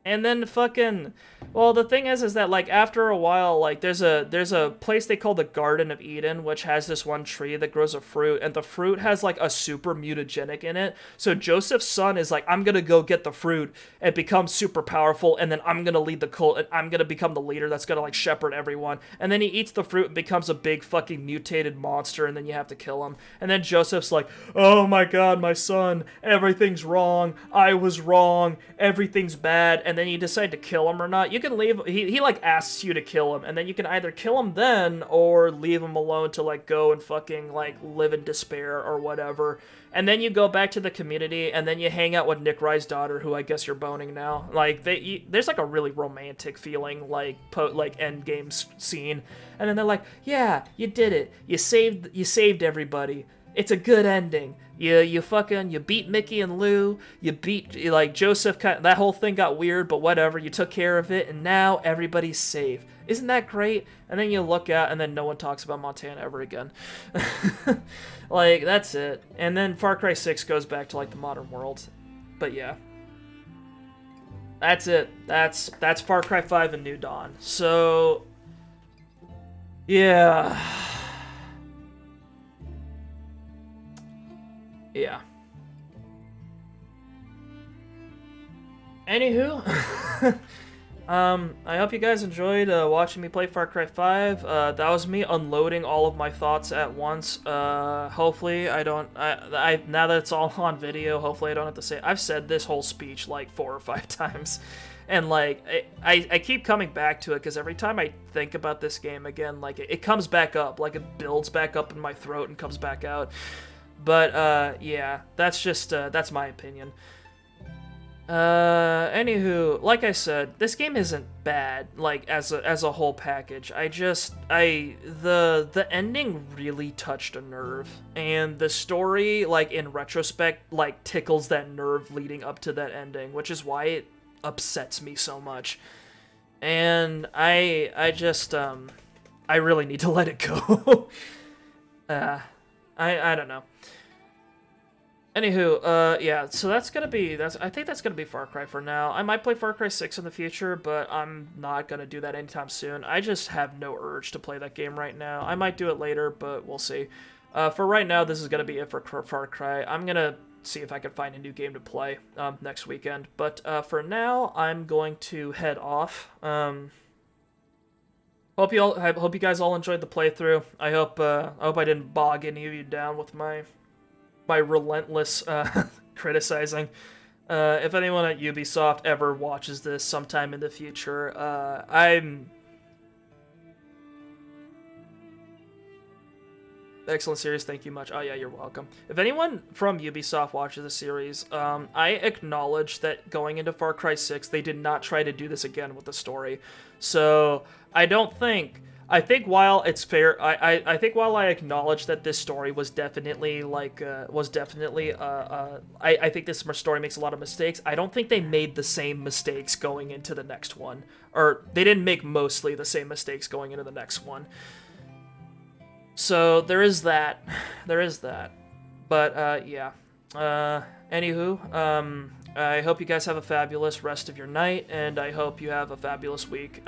And then fucking, well, the thing is that like after a while, like there's a place they call the Garden of Eden, which has this one tree that grows a fruit, and the fruit has like a super mutagenic in it. So Joseph's son is like, I'm gonna go get the fruit and become super powerful, and then I'm gonna lead the cult, and I'm gonna become the leader that's gonna like shepherd everyone. And then he eats the fruit and becomes a big fucking mutated monster, and then you have to kill him. And then Joseph's like, oh my god, my son, everything's wrong, I was wrong, everything's bad. And then you decide to kill him or not. You can leave, he like asks you to kill him, and then you can either kill him then or leave him alone to like go and fucking like live in despair or whatever. And then you go back to the community, and then you hang out with Nick Rye's daughter, who I guess you're boning now. Like there's like a really romantic feeling like end game scene. And then they're like, yeah, you did it. You saved everybody. It's a good ending. You beat Mickey and Lou, you beat, like, Joseph, that whole thing got weird, but whatever, you took care of it, and now everybody's safe. Isn't that great? And then you look out, and then no one talks about Montana ever again. Like, that's it. And then Far Cry 6 goes back to, like, the modern world. But yeah. That's it. That's Far Cry 5 and New Dawn. So, yeah. Yeah. Anywho, I hope you guys enjoyed watching me play Far Cry 5. That was me unloading all of my thoughts at once. Hopefully I now that it's all on video, hopefully I don't have to say, I've said this whole speech like 4 or 5 times. And like, I keep coming back to it, because every time I think about this game again, like it comes back up, like it builds back up in my throat and comes back out. But, yeah, that's just, that's my opinion. Anywho, like I said, this game isn't bad, like, as a whole package. The ending really touched a nerve, and the story, like, in retrospect, like, tickles that nerve leading up to that ending, which is why it upsets me so much. And I just, I really need to let it go. I don't know. Anywho, yeah, so I think that's gonna be Far Cry for now. I might play Far Cry 6 in the future, but I'm not gonna do that anytime soon. I just have no urge to play that game right now. I might do it later, but we'll see. For right now, this is gonna be it for Far Cry. I'm gonna see if I can find a new game to play, next weekend. But, for now, I'm going to head off. I hope you guys all enjoyed the playthrough. I hope I didn't bog any of you down with my relentless criticizing. If anyone at Ubisoft ever watches this sometime in the future, I'm... Excellent series, thank you much. Oh yeah, you're welcome. If anyone from Ubisoft watches the series, I acknowledge that going into Far Cry 6, they did not try to do this again with the story. So, I think while it's fair, I think while I acknowledge that this story was definitely, like, I think this story makes a lot of mistakes, I don't think they made the same mistakes going into the next one. Or, they didn't make mostly the same mistakes going into the next one. So, there is that. But, yeah. Anywho, I hope you guys have a fabulous rest of your night, and I hope you have a fabulous week,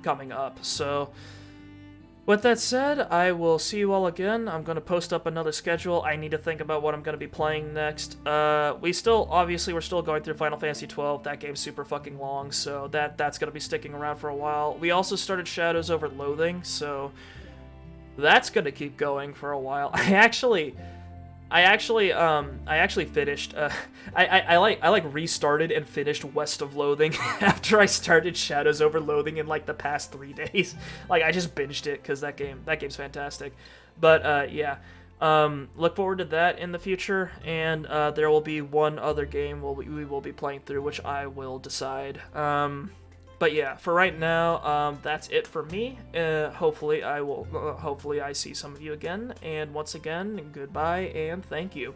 coming up. So, with that said, I will see you all again. I'm going to post up another schedule. I need to think about what I'm going to be playing next. We're still going through Final Fantasy XII. That game's super fucking long, so that's going to be sticking around for a while. We also started Shadows Over Loathing, so that's going to keep going for a while. I actually finished, I restarted and finished West of Loathing after I started Shadows Over Loathing in, like, the past 3 days. Like, I just binged it, because that game's fantastic. But, yeah, look forward to that in the future, and, there will be one other game we will be playing through, which I will decide. But yeah, for right now, that's it for me. Hopefully I see some of you again, and once again, goodbye, and thank you.